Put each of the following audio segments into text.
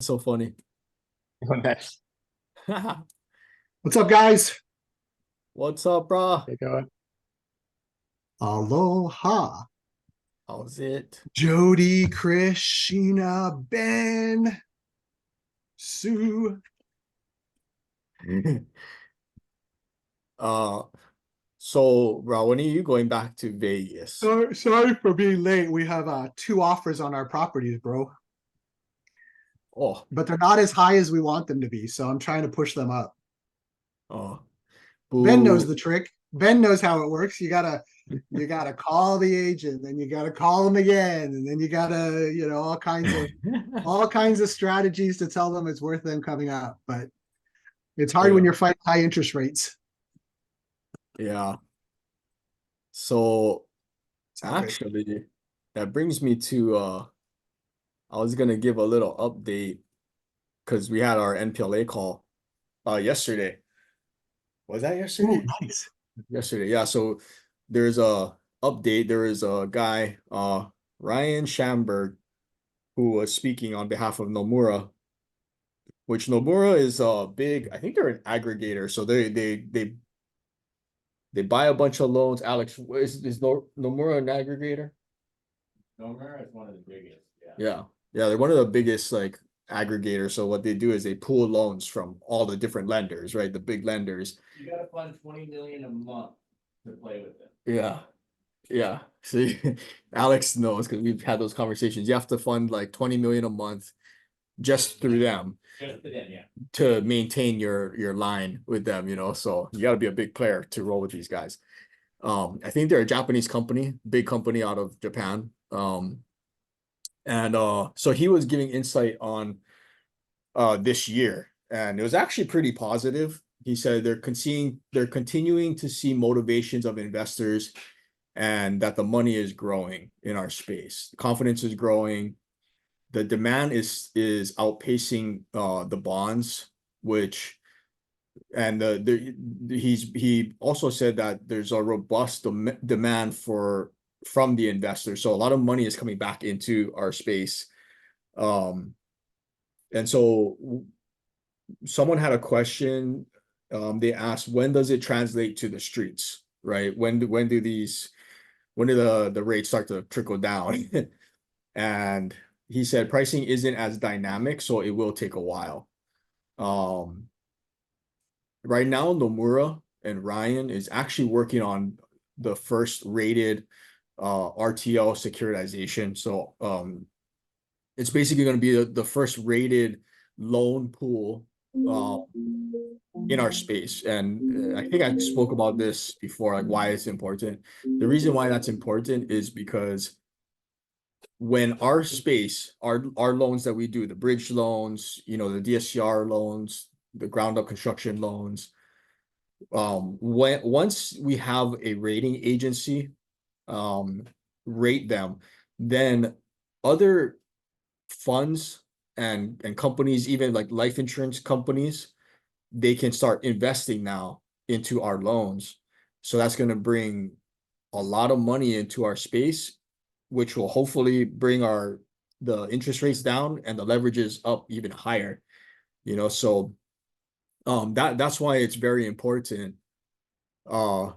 So funny. Nice. What's up, guys? What's up, bro? Get going. Aloha. How's it? Jody, Chris, Sheena, Ben, Sue. uh, so, bro, when are you going back to Vegas? Sorry for being late. We have two offers on our properties, bro. Oh, But they're not as high as we want them to be. So I'm trying to push them up. oh, Ben knows boo. the trick. Ben knows how it works. You gotta call the agent, then you gotta call them again, and then you gotta, all kinds of strategies to tell them it's worth them coming up. But it's hard when Yeah, you're fighting high interest rates. yeah. So It's all good. actually, that brings me to I was gonna give a little update because we had our NPLA call yesterday. Was that Ooh, yesterday? nice. Yesterday, yeah. So there's a update. There is a guy, Ryan Schamberg, who was speaking on behalf of Nomura, which Nomura is a big, I think they're an aggregator. So they buy a bunch of loans. Alex, is Nomura an aggregator? Nomura is one of the biggest. Yeah. Yeah. Yeah, they're one of the biggest like aggregators. So what they do is they pool loans from all the different lenders, right? The big lenders. You gotta fund 20 million a month to play with it. Yeah. Yeah. See, Alex knows because we've had those conversations. You have to fund like 20 million a month just through them Just to them, yeah. to maintain your line with them, you know. So you got to be a big player to roll with these guys. I think they're a Japanese company, big company out of Japan. And so he was giving insight on this year, and it was actually pretty positive. He said they're continuing to see motivations of investors and that the money is growing in our space. Confidence is growing. The demand is outpacing the bonds, which and he also said that there's a robust demand from the investors. So a lot of money is coming back into our space. Um, and so someone had a question. They asked, when does it translate to the streets, right? When do the rates start to trickle down? And he said pricing isn't as dynamic, so it will take a while. Um, right now, Nomura and Ryan is actually working on the first rated RTL securitization. So it's basically going to be the first rated loan pool in our space. And I think I spoke about this before, like why it's important. The reason why that's important is because when our space, our loans that we do, the bridge loans, you know, the DSCR loans, the ground up construction loans, when once we have a rating agency um rate them, then other funds and companies, even like life insurance companies, they can start investing now into our loans. So that's going to bring a lot of money into our space, which will hopefully bring the interest rates down and the leverages up even higher. You know, so that's why it's very important uh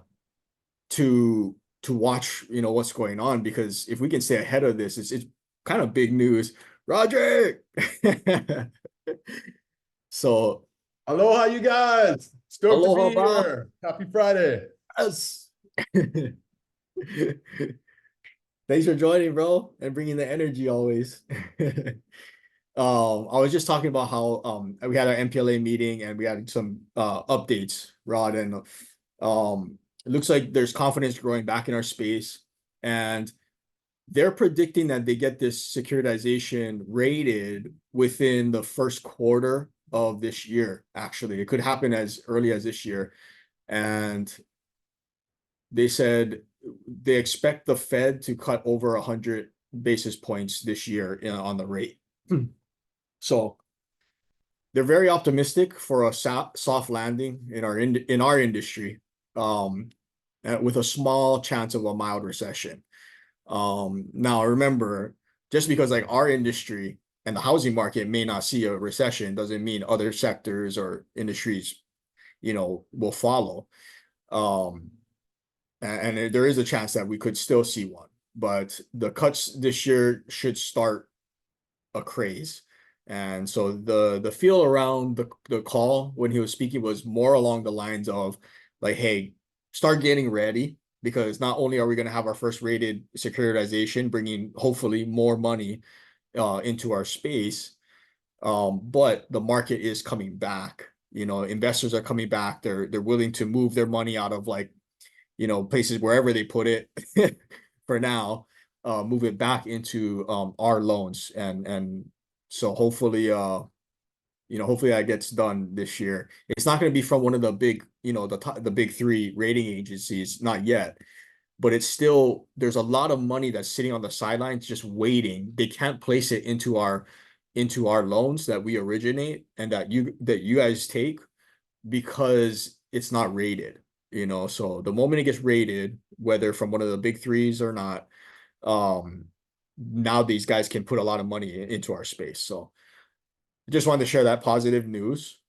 to watch, you know, what's going on, because if we can stay ahead of this, it's kind of big news. Roderick. So Aloha, you guys. Stoked to aloha, be bro. here. Happy Friday. Yes. Thanks for joining, bro, and bringing the energy always. I was just talking about how we had our MPLA meeting and we had some updates, Rod, and it looks like there's confidence growing back in our space, and they're predicting that they get this securitization rated within the first quarter of this year. Actually, it could happen as early as this year, and they said they expect the Fed to cut over 100 basis points this year on the rate. So they're very optimistic for a soft landing in our industry, um, with a small chance of a mild recession. Now remember, just because like our industry and the housing market may not see a recession, doesn't mean other sectors or industries, will follow. And there is a chance that we could still see one, but the cuts this year should start a craze. And so the feel around the call when he was speaking was more along the lines of like, hey, start getting ready, because not only are we going to have our first rated securitization, bringing hopefully more money into our space, but the market is coming back. Investors are coming back. They're willing to move their money out of like, places wherever they put it for now, move it back into our loans. And so hopefully hopefully that gets done this year. It's not going to be from one of the big, the big three rating agencies, not yet, but it's still, there's a lot of money that's sitting on the sidelines just waiting. They can't place it into our loans that we originate and that you guys take, because it's not rated. So the moment it gets rated, whether from one of the big threes or not, now these guys can put a lot of money into our space. So I just wanted to share that positive news.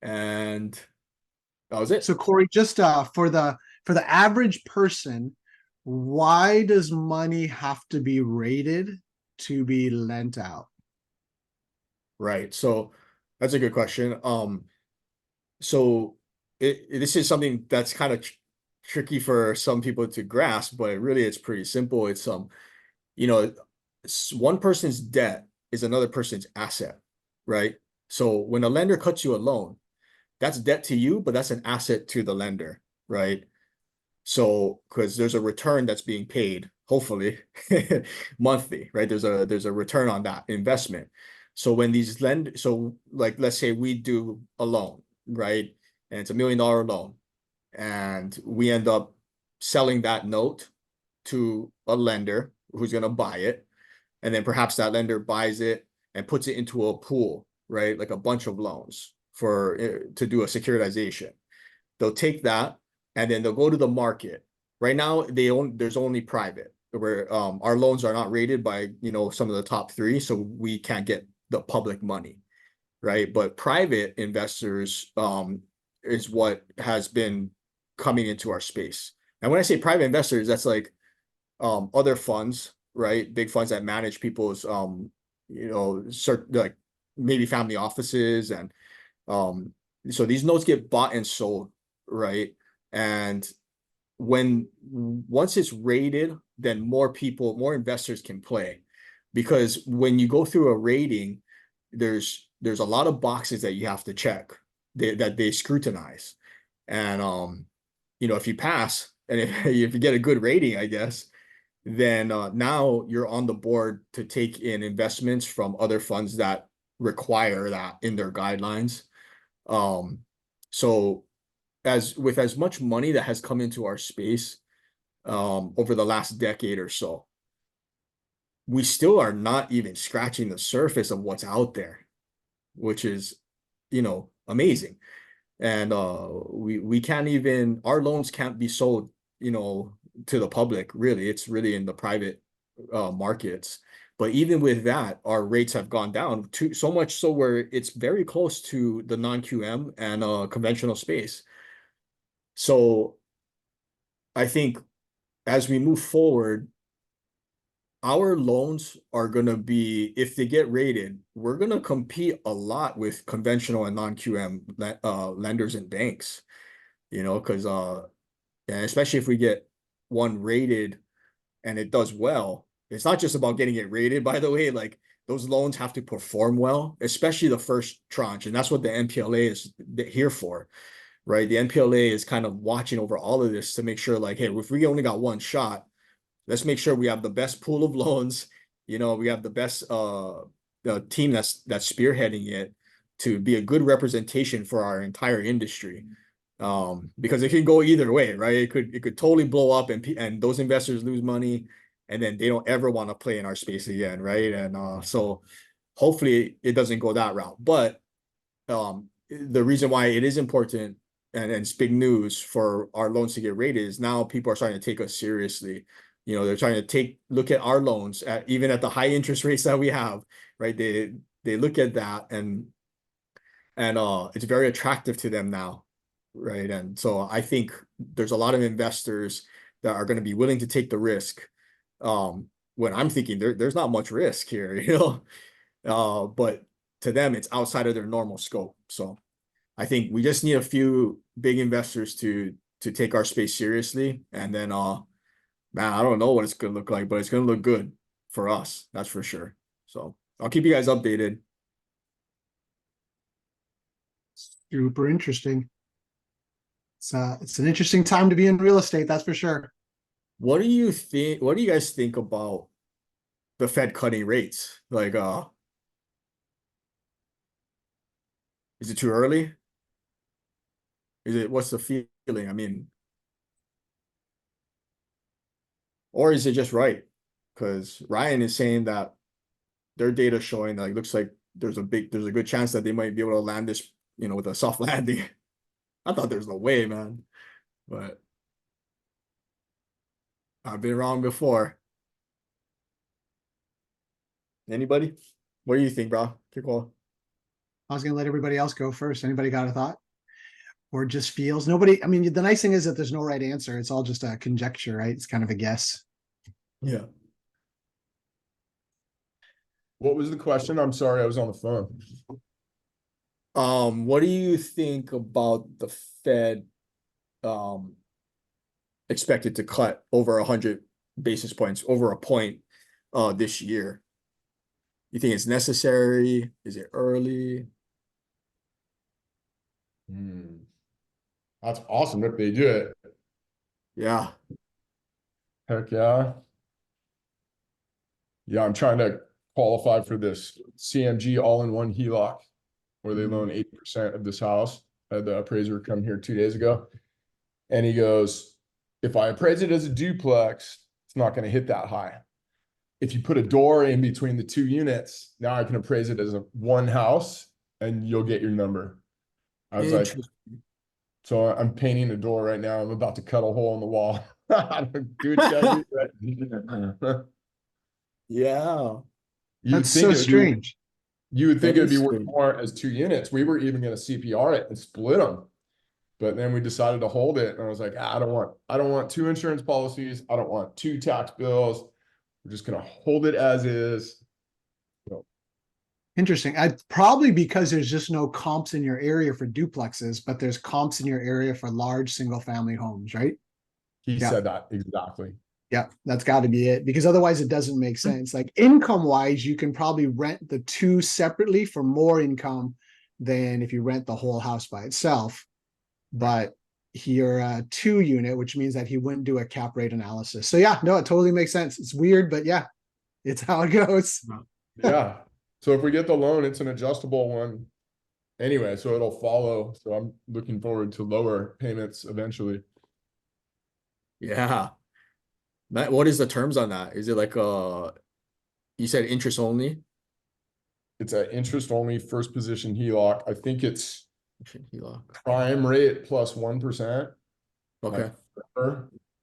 And that was it. So Corey, just for the average person, why does money have to be rated to be lent out? Right. So that's a good question. So this is something that's kind of tricky for some people to grasp, but really it's pretty simple. It's one person's debt is another person's asset, right? So when a lender cuts you a loan, that's debt to you, but that's an asset to the lender, right? So because there's a return that's being paid, hopefully monthly, right? There's a return on that investment. So when these so like let's say we do a loan, right? And it's $1 million loan, and we end up selling that note to a lender who's going to buy it, and then perhaps that lender buys it and puts it into a pool, right? Like a bunch of loans to do a securitization. They'll take that and then they'll go to the market. Right now, there's only private, where our loans are not rated by some of the top three, so we can't get the public money, right? But private investors is what has been coming into our space. And when I say private investors, that's like other funds, right? Big funds that manage people's certain, like maybe family offices, and so these notes get bought and sold, right? And once it's rated, then more investors can play, because when you go through a rating, there's a lot of boxes that you have to check that they scrutinize. And if you pass, and if you get a good rating, I guess, then now you're on the board to take in investments from other funds that require that in their guidelines. So with as much money that has come into our space over the last decade or so, we still are not even scratching the surface of what's out there, which is, amazing. And we can't even, our loans can't be sold, to the public, really. It's really in the private markets. But even with that, our rates have gone down so much so where it's very close to the non-QM and conventional space. So I think as we move forward, our loans are going to be, if they get rated, we're going to compete a lot with conventional and non-QM lenders and banks, because and especially if we get one rated and it does well. It's not just about getting it rated, by the way. Like, those loans have to perform well, especially the first tranche, and that's what the NPLA is here for, right? The NPLA is kind of watching over all of this to make sure, like, hey, if we only got one shot, let's make sure we have the best pool of loans. We have the best team that's spearheading it to be a good representation for our entire industry. Because it can go either way, right? It could totally blow up and those investors lose money, and then they don't ever want to play in our space again, right? And so hopefully it doesn't go that route. But the reason why it is important and it's big news for our loans to get rated is now people are starting to take us seriously. You know, they're trying to look at our loans at even at the high interest rates that we have, right? They look at that and it's very attractive to them now, right? And so I think there's a lot of investors that are going to be willing to take the risk. When I'm thinking there's not much risk here, you know. But to them it's outside of their normal scope. So I think we just need a few big investors to take our space seriously, and then man, I don't know what it's gonna look like, but it's gonna look good for us, that's for sure. So I'll keep you guys updated. Super interesting. It's an interesting time to be in real estate, that's for sure. What do you guys think about the Fed cutting rates? Like, is it too early? What's the feeling? I mean, or is it just right? Because Ryan is saying that their data showing that it looks like there's a good chance that they might be able to land this, you know, with a soft landing. I thought there's no way, man, but I've been wrong before. Anybody? What do you think, bro? Kick off. I was gonna let everybody else go first. Anybody got a thought? Or just feels? Nobody, I mean, the nice thing is that there's no right answer. It's all just a conjecture, right? It's kind of a guess. Yeah. What was the question? I'm sorry, I was on the phone. What do you think about the Fed expected to cut over 100 basis points, over a point this year? You think it's necessary? Is it early? That's awesome if they do it. Yeah. Heck yeah. Yeah, I'm trying to qualify for this CMG all-in-one HELOC where they loan 80% of this house. I had the appraiser come here 2 days ago. And he goes, if I appraise it as a duplex, it's not going to hit that high. If you put a door in between the 2 units, now I can appraise it as a one house and you'll get your number. I was like, so I'm painting a door right now. I'm about to cut a hole in the wall. Do what you gotta do, right? Yeah. That's so strange. You would think That it'd be is worth strange. more as 2 units. We were even going to CPR it and split them. But then we decided to hold it. And I was like, I don't want 2 insurance policies. I don't want 2 tax bills. We're just going to hold it as is. Interesting. Probably because there's just no comps in your area for duplexes, but there's comps in your area for large single family homes, right? He Yeah. said that exactly. Yeah, that's got to be it, because otherwise it doesn't make sense. Like income wise, you can probably rent the 2 separately for more income than if you rent the whole house by itself. But you're a 2 unit, which means that he wouldn't do a cap rate analysis. So yeah, no, it totally makes sense. It's weird, but yeah, it's how it goes. Yeah. So if we get the loan, it's an adjustable one anyway, so it'll follow. So I'm looking forward to lower payments eventually. Yeah. Matt, what is the terms on that? Is it like you said interest only? It's an interest only first position HELOC. I think it's HELOC. prime rate plus 1%. Okay.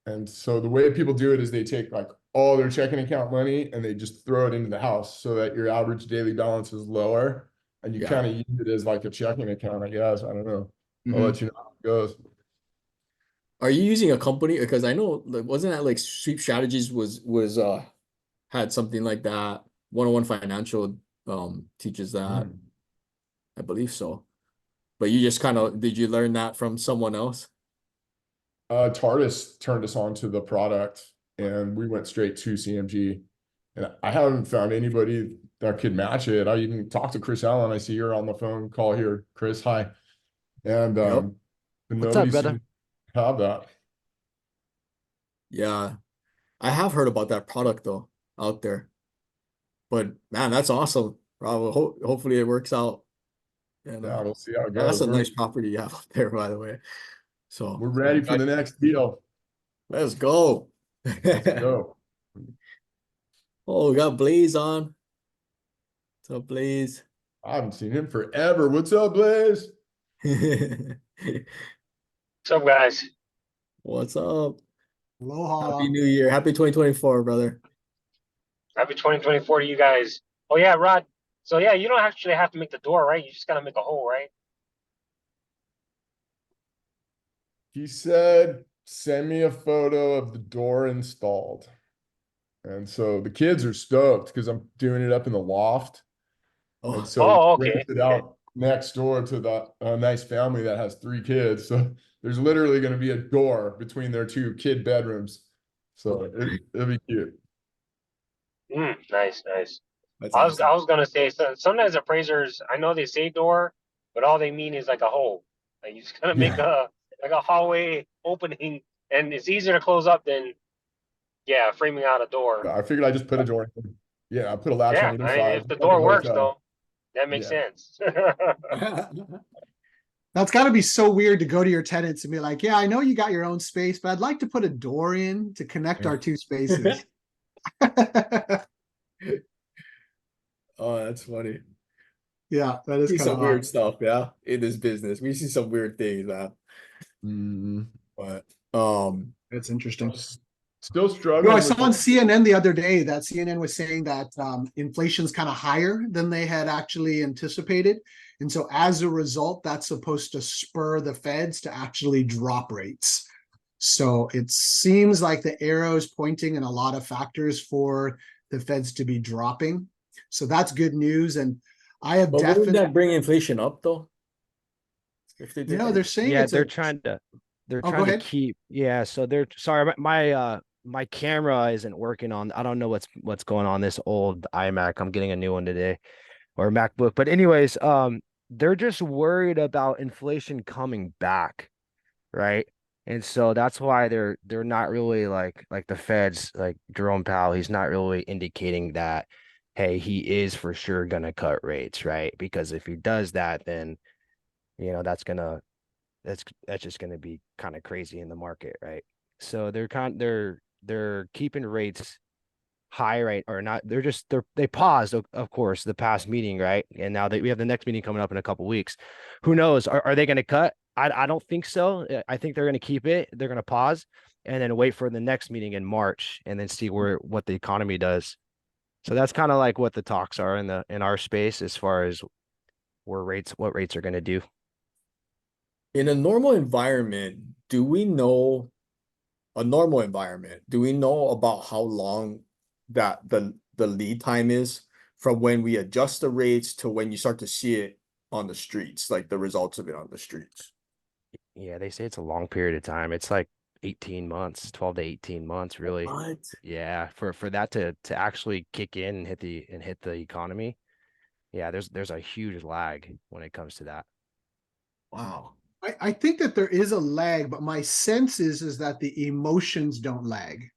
And so the way people do it is they take like all their checking account money and they just throw it into the house so that your average daily balance is lower and you Yeah. kind of use it as like a checking account, I guess. I don't know. I'll Mhm. let you know how it goes. Are you using a company? Because I know, like, wasn't that like Sweep Strategies was had something like that. 101 Financial teaches that. I believe so. But you just did you learn that from someone else? Tardis turned us on to the product and we went straight to CMG. And I haven't found anybody that could match it. I even talked to Chris Allen. I see you're on the phone call here. Chris, hi. And Yep. but What's nobody up, brother? seems to have that. Yeah. I have heard about that product though out there. But man, that's awesome. Probably hopefully it works out. And Yeah, we'll see how it that's goes. a nice property you have out there, by the way. So We're ready for the next deal. let's go. Let's go. Oh, we got Blaze on. What's up, Blaze? I haven't seen him forever. What's up, Blaze? What's up, guys? What's up? Aloha. Happy New Year. Happy 2024, brother. Happy 2024 to you guys. Oh yeah, Rod. So yeah, you don't actually have to make the door, right? You just gotta make a hole, right? He said, send me a photo of the door installed. And so the kids are stoked because I'm doing it up in the loft. Oh, And so Oh, we okay, rented okay. out next door to the a nice family that has 3 kids. So there's literally going to be a door between their 2 kid bedrooms. So it'll be cute. Nice, nice. that's I awesome. was gonna say sometimes appraisers, I know they say door, but all they mean is like a hole. Like you just gotta make Yeah. a hallway opening, and it's easier to close up than framing out a door. I figured I just put a door in. Yeah, I put a latch on Yeah, either I mean, side. if the Like a door works hotel. though, that makes Yeah. sense. That's got to be so weird to go to your tenants and be like, yeah, I know you got your own space, but I'd like to put a door in to connect our 2 spaces. Oh, that's funny. Yeah, that is See kind of some weird odd. stuff, yeah, in this business. We see some weird things, man. Mm, But That's interesting. still No, struggling I with saw on CNN the other day that CNN was saying that inflation's kind of higher than they had actually anticipated. And so as a result, that's supposed to spur the feds to actually drop rates. So it seems like the arrow is pointing in a lot of factors for the feds to be dropping. So that's good news. And I have but wouldn't definitely, that bring inflation up though? If they did no, they're saying Yeah, it's they're a, trying to oh, go ahead. keep, yeah, so they're sorry, my camera isn't working on, I don't know what's going on this old iMac. I'm getting a new one today, or MacBook. But anyways, they're just worried about inflation coming back, right? And so that's why they're not really like the Feds, like Jerome Powell, he's not really indicating that, hey, he is for sure gonna cut rates, right? Because if he does that, then that's just going to be kind of crazy in the market, right? So they're keeping rates high, right? Or not, they paused, of course, the past meeting, right? And now that we have the next meeting coming up in a couple weeks, who knows? Are they going to cut? I don't think so. I think they're going to keep it. They're going to pause and then wait for the next meeting in March and then see what the economy does. So that's kind of like what the talks are in our space as far as what rates are going to do. in a normal environment, do we know a normal environment? Do we know about how long that the lead time is from when we adjust the rates to when you start to see it on the streets, like the results of it on the streets? Yeah, they say it's a long period of time. It's like 18 months, 12 to 18 months, really. What? Yeah, for that to actually kick in and hit the economy. Yeah, there's a huge lag when it comes to that. Wow. I think that there is a lag, but my sense is that the emotions don't lag.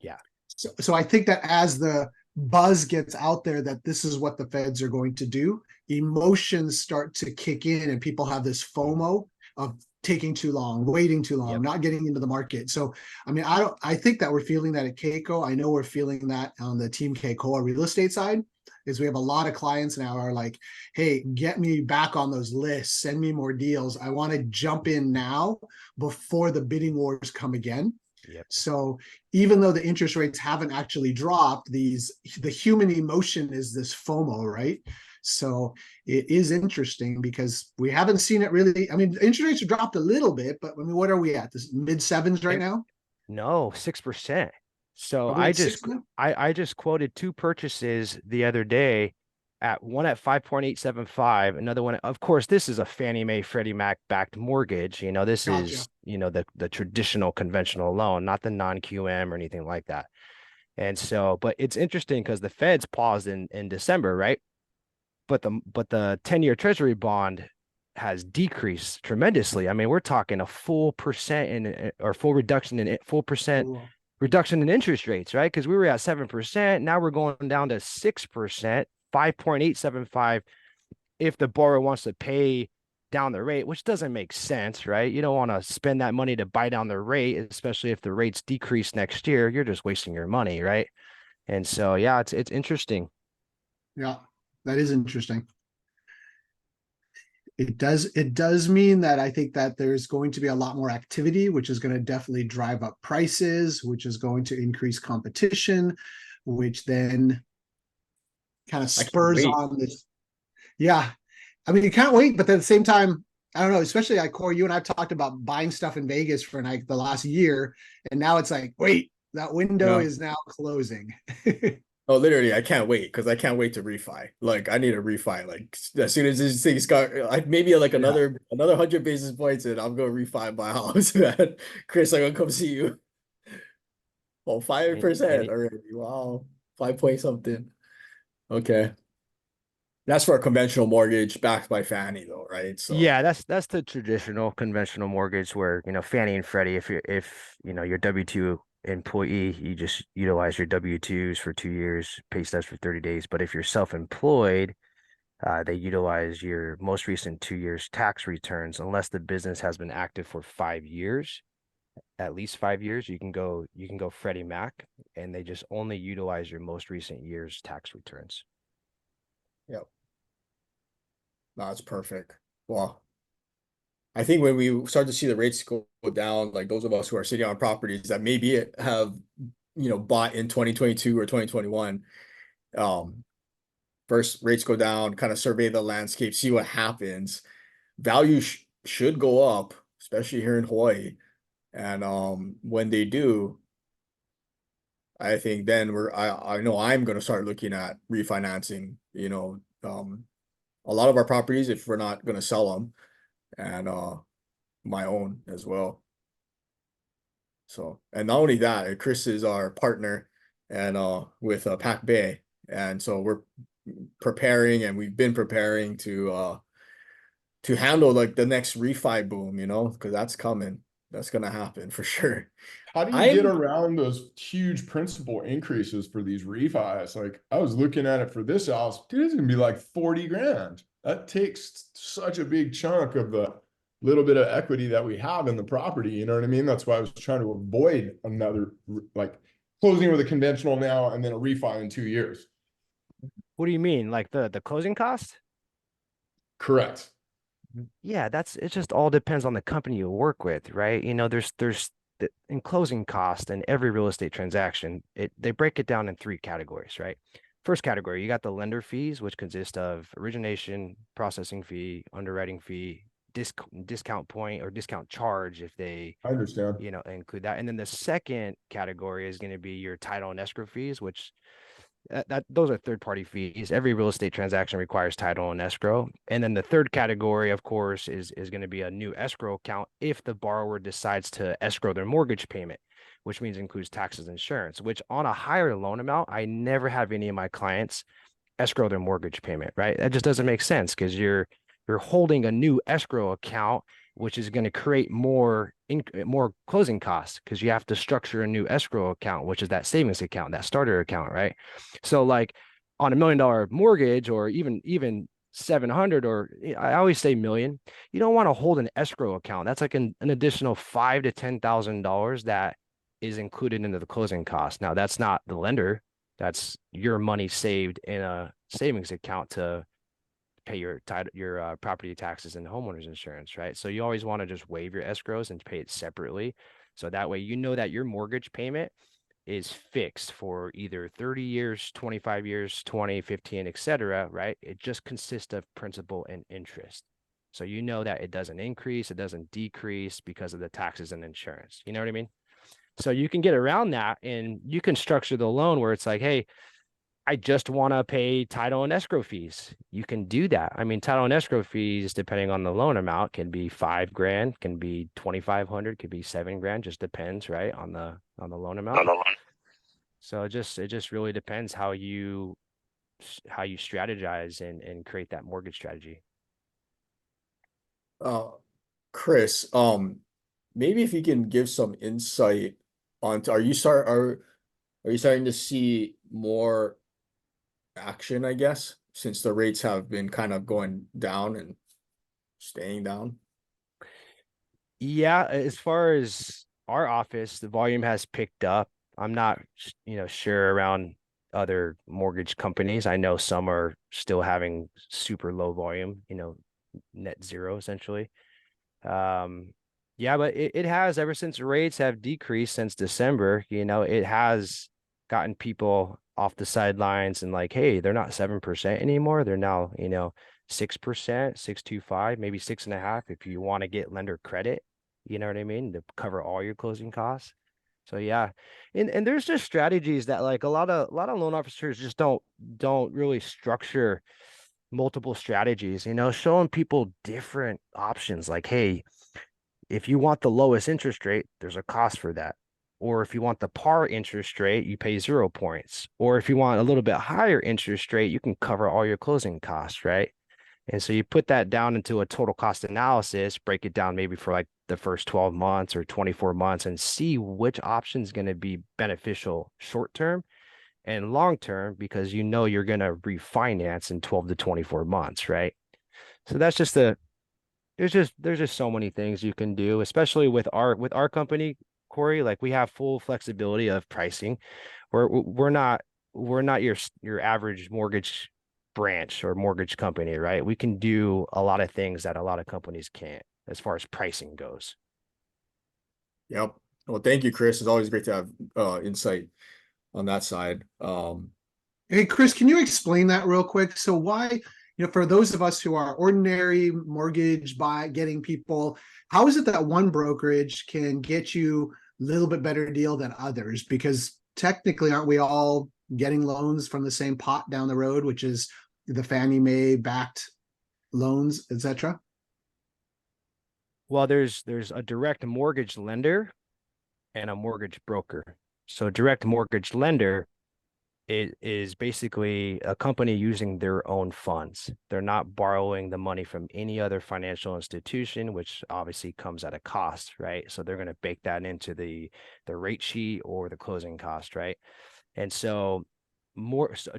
Yeah. So I think that as the buzz gets out there that this is what the feds are going to do, emotions start to kick in and people have this FOMO of taking too long, waiting too long, Yep. not getting into the market. So, I mean, I think that we're feeling that at Keiko. I know we're feeling that on the Team Keiko real estate side. Is we have a lot of clients now are like, hey, get me back on those lists, send me more deals. I want to jump in now before the bidding wars come again. Yep. So even though the interest rates haven't actually dropped, the human emotion is this FOMO, right? So it is interesting because we haven't seen it really. I mean, interest rates have dropped a little bit, but I mean, what are we at? This mid sevens right now? No, 6%. So Are we at 6 now? I just quoted 2 purchases the other day at one at 5.875, another one. Of course, this is a Fannie Mae Freddie Mac backed mortgage. This Gotcha. is, the traditional conventional loan, not the non-QM or anything like that. And so, but it's interesting because the Feds paused in December, right? But the 10-year Treasury bond has decreased tremendously. I mean, we're talking a full percent or full reduction in full percent Cool. reduction in interest rates, right? Because we were at 7%. Now we're going down to 6%, 5.875 if the borrower wants to pay down the rate, which doesn't make sense, right? You don't want to spend that money to buy down the rate, especially if the rates decrease next year. You're just wasting your money, right? And so, yeah, it's interesting. Yeah, that is interesting. It does mean that I think that there's going to be a lot more activity, which is going to definitely drive up prices, which is going to increase competition, which then kind of I can't spurs wait. on this. Yeah. I mean, you can't wait, but at the same time, I don't know, especially like Corey, you and I've talked about buying stuff in Vegas for like the last year, and now it's like, wait, that window Yeah. is now closing. Oh, literally, I can't wait because I can't wait to refi. Like, I need a refi. Like, as soon as this thing's got, like, maybe like Yeah. another 100 basis points, and I'm gonna refi my house, man. Chris, I'm gonna come see you. Oh, 5% already. Wow, 5 point something. Okay, that's for a conventional mortgage backed by Fannie, though, right? So, Yeah, that's the traditional conventional mortgage where, Fannie and Freddie, if your W-2 employee, you just utilize your W-2s for 2 years, pay stubs for 30 days. But if you're self-employed, they utilize your most recent 2 years tax returns, unless the business has been active for 5 years, at least 5 years. You can go Freddie Mac, and they just only utilize your most recent year's tax returns. yep, that's perfect. Well, I think when we start to see the rates go down, like those of us who are sitting on properties that maybe have, bought in 2022 or 2021, first rates go down, kind of survey the landscape, see what happens. Value should go up, especially here in Hawaii. And when they do, I think then I know I'm going to start looking at refinancing, a lot of our properties if we're not going to sell them, and my own as well. So, and not only that, Chris is our partner and with Pac Bay, and so we're preparing, and we've been preparing to handle like the next refi boom, because that's coming. That's gonna happen for sure. How do you get around those huge principal increases for these refis? Like, I was looking at it for this house, dude, it's gonna be like 40 grand. That takes such a big chunk of the little bit of equity that we have in the property. You know what I mean? That's why I was trying to avoid another, like, closing with a conventional now and then a refi in 2 years. What do you mean? Like the closing cost? Correct. Yeah, it just all depends on the company you work with, right? There's in closing cost in every real estate transaction, they break it down in three categories, right? First category, you got the lender fees, which consist of origination, processing fee, underwriting fee, discount point or discount charge if they, I understand. include that. And then the second category is going to be your title and escrow fees, which those are third-party fees. Every real estate transaction requires title and escrow. And then the third category, of course, is going to be a new escrow account if the borrower decides to escrow their mortgage payment, which means includes taxes and insurance, which on a higher loan amount, I never have any of my clients escrow their mortgage payment, right? That just doesn't make sense because you're holding a new escrow account, which is going to create more closing costs because you have to structure a new escrow account, which is that savings account, that starter account, right? So like on $1 million mortgage or even 700, or I always say million, you don't want to hold an escrow account. That's like an additional $5,000 to $10,000 that is included into the closing cost. Now that's not the lender. That's your money saved in a savings account to pay your property taxes and homeowners insurance, right? So you always want to just waive your escrows and pay it separately. So that way, that your mortgage payment is fixed for either 30 years, 25 years, 20, 15, etc., right? It just consists of principal and interest. So that it doesn't increase, it doesn't decrease because of the taxes and insurance. You know what I mean? So you can get around that and you can structure the loan where it's like, hey, I just want to pay title and escrow fees. You can do that. I mean, title and escrow fees, depending on the loan amount, can be $5,000, can be 2,500, could be $7,000. Just depends, right, on the loan amount. So it just really depends how you strategize and create that mortgage strategy. Chris, maybe if you can give some insight on, are you starting to see more action, I guess, since the rates have been kind of going down and staying down? Yeah, as far as our office, the volume has picked up. I'm not, sure around other mortgage companies. I know some are still having super low volume, net zero essentially. Yeah, but it has ever since rates have decreased since December, it has gotten people off the sidelines and like, hey, they're not 7% anymore. They're now, 6%, 6.25, maybe 6.5 if you want to get lender credit, you know what I mean, to cover all your closing costs. So yeah. And there's just strategies that like a lot of loan officers just don't really structure multiple strategies, showing people different options like, hey, if you want the lowest interest rate, there's a cost for that. Or if you want the par interest rate, you pay 0 points. Or if you want a little bit higher interest rate, you can cover all your closing costs, right? And so you put that down into a total cost analysis, break it down maybe for like the first 12 months or 24 months and see which option is going to be beneficial short term and long term, because you're going to refinance in 12 to 24 months, right? So that's just there's just so many things you can do, especially with our company, Corey. Like we have full flexibility of pricing. We're not your average mortgage branch or mortgage company, right? We can do a lot of things that a lot of companies can't as far as pricing goes. Yep. Well, thank you, Chris. It's always great to have insight on that side. Hey, Chris, can you explain that real quick? So why, for those of us who are ordinary mortgage getting people, how is it that one brokerage can get you a little bit better deal than others? Because technically, aren't we all getting loans from the same pot down the road, which is the Fannie Mae backed loans, etc.? Well, there's a direct mortgage lender and a mortgage broker. So direct mortgage lender is basically a company using their own funds. They're not borrowing the money from any other financial institution, which obviously comes at a cost, right? So they're going to bake that into the rate sheet or the closing cost, right? And so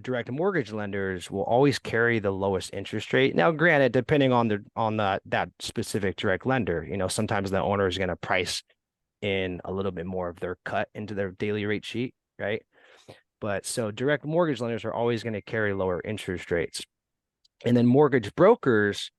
direct mortgage lenders will always carry the lowest interest rate. Now, granted, depending on that specific direct lender, sometimes the owner is going to price in a little bit more of their cut into their daily rate sheet, right? But so direct mortgage lenders are always going to carry lower interest rates. And then mortgage brokers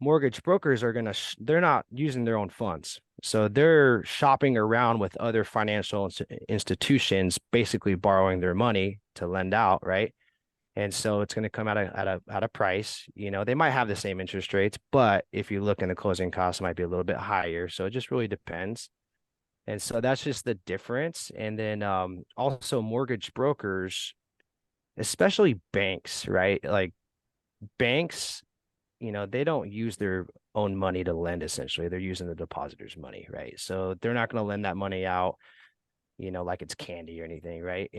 are going to, they're not using their own funds. So they're shopping around with other financial institutions, basically borrowing their money to lend out, right? And so it's going to come at a price. They might have the same interest rates, but if you look in the closing costs, it might be a little bit higher. So it just really depends. And so that's just the difference. And then also mortgage brokers, especially banks, right? Like banks, they don't use their own money to lend essentially. They're using the depositor's money, right? So they're not going to lend that money out, like it's candy or anything, right?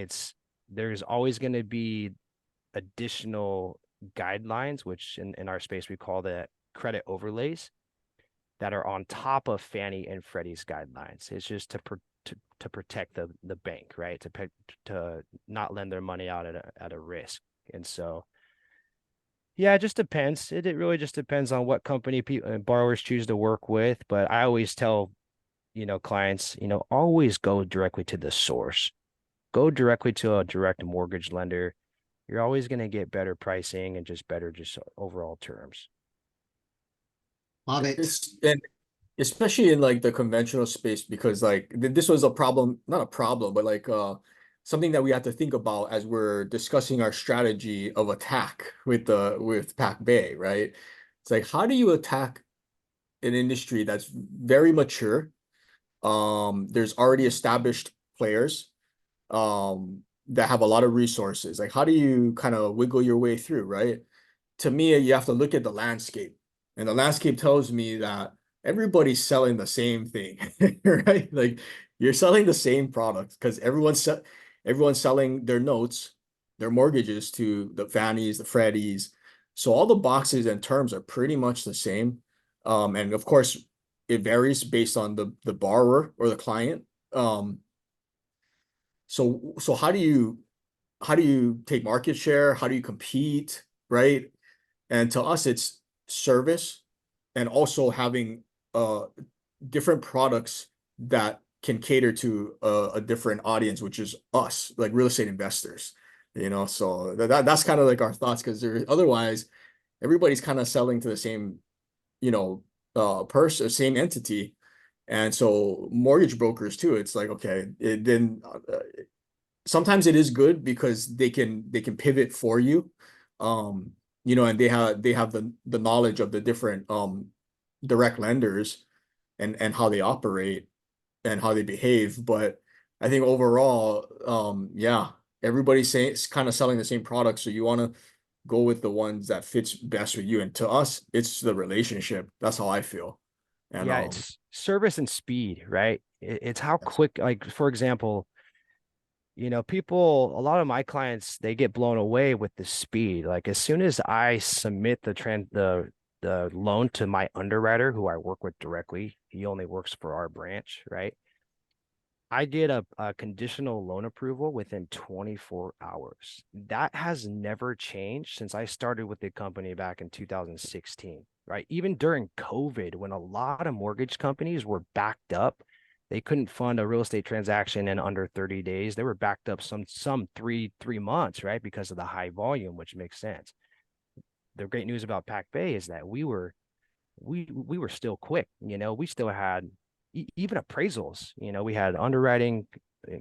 There's always going to be additional guidelines, which in our space we call the credit overlays, that are on top of Fannie and Freddie's guidelines. It's just to protect the bank, right? To not lend their money out at a risk. And so, yeah, it just depends. It really just depends on what company borrowers choose to work with. But I always tell, clients, always go directly to the source. Go directly to a direct mortgage lender. You're always going to get better pricing and just better overall terms. Love it. And especially in like the conventional space, because like this was a problem, not a problem, but like something that we have to think about as we're discussing our strategy of attack with Pac Bay, right? It's like, how do you attack an industry that's very mature? There's already established players that have a lot of resources. Like, how do you kind of wiggle your way through, right? To me, you have to look at the landscape. And the landscape tells me that everybody's selling the same thing, right? Like you're selling the same product because everyone's selling their notes, their mortgages to the Fannies, the Freddies. So all the boxes and terms are pretty much the same. And of course, it varies based on the borrower or the client. So how do you take market share? How do you compete, right? And to us, it's service and also having different products that can cater to a different audience, which is us, like real estate investors, so that's kind of like our thoughts, because otherwise everybody's kind of selling to the same, you know, person, same entity. And so mortgage brokers too, it's like, okay, then sometimes it is good because they can pivot for you. You know, and they have the knowledge of the different direct lenders and how they operate and how they behave. But I think overall, yeah, everybody's saying it's kind of selling the same product. So you want to go with the ones that fits best with you. And to us, it's the relationship. That's how I feel. And Yeah, it's service and speed, right? It's how quick, like for example, you know, people, a lot of my clients, they get blown away with the speed. Like as soon as I submit the loan to my underwriter, who I work with directly, he only works for our branch, right? I get a conditional loan approval within 24 hours. That has never changed since I started with the company back in 2016, right? Even during COVID, when a lot of mortgage companies were backed up, they couldn't fund a real estate transaction in under 30 days. They were backed up some three months, right? Because of the high volume, which makes sense. The great news about Pac Bay is that we were still quick. You know, we still had even appraisals. You know, we had underwriting,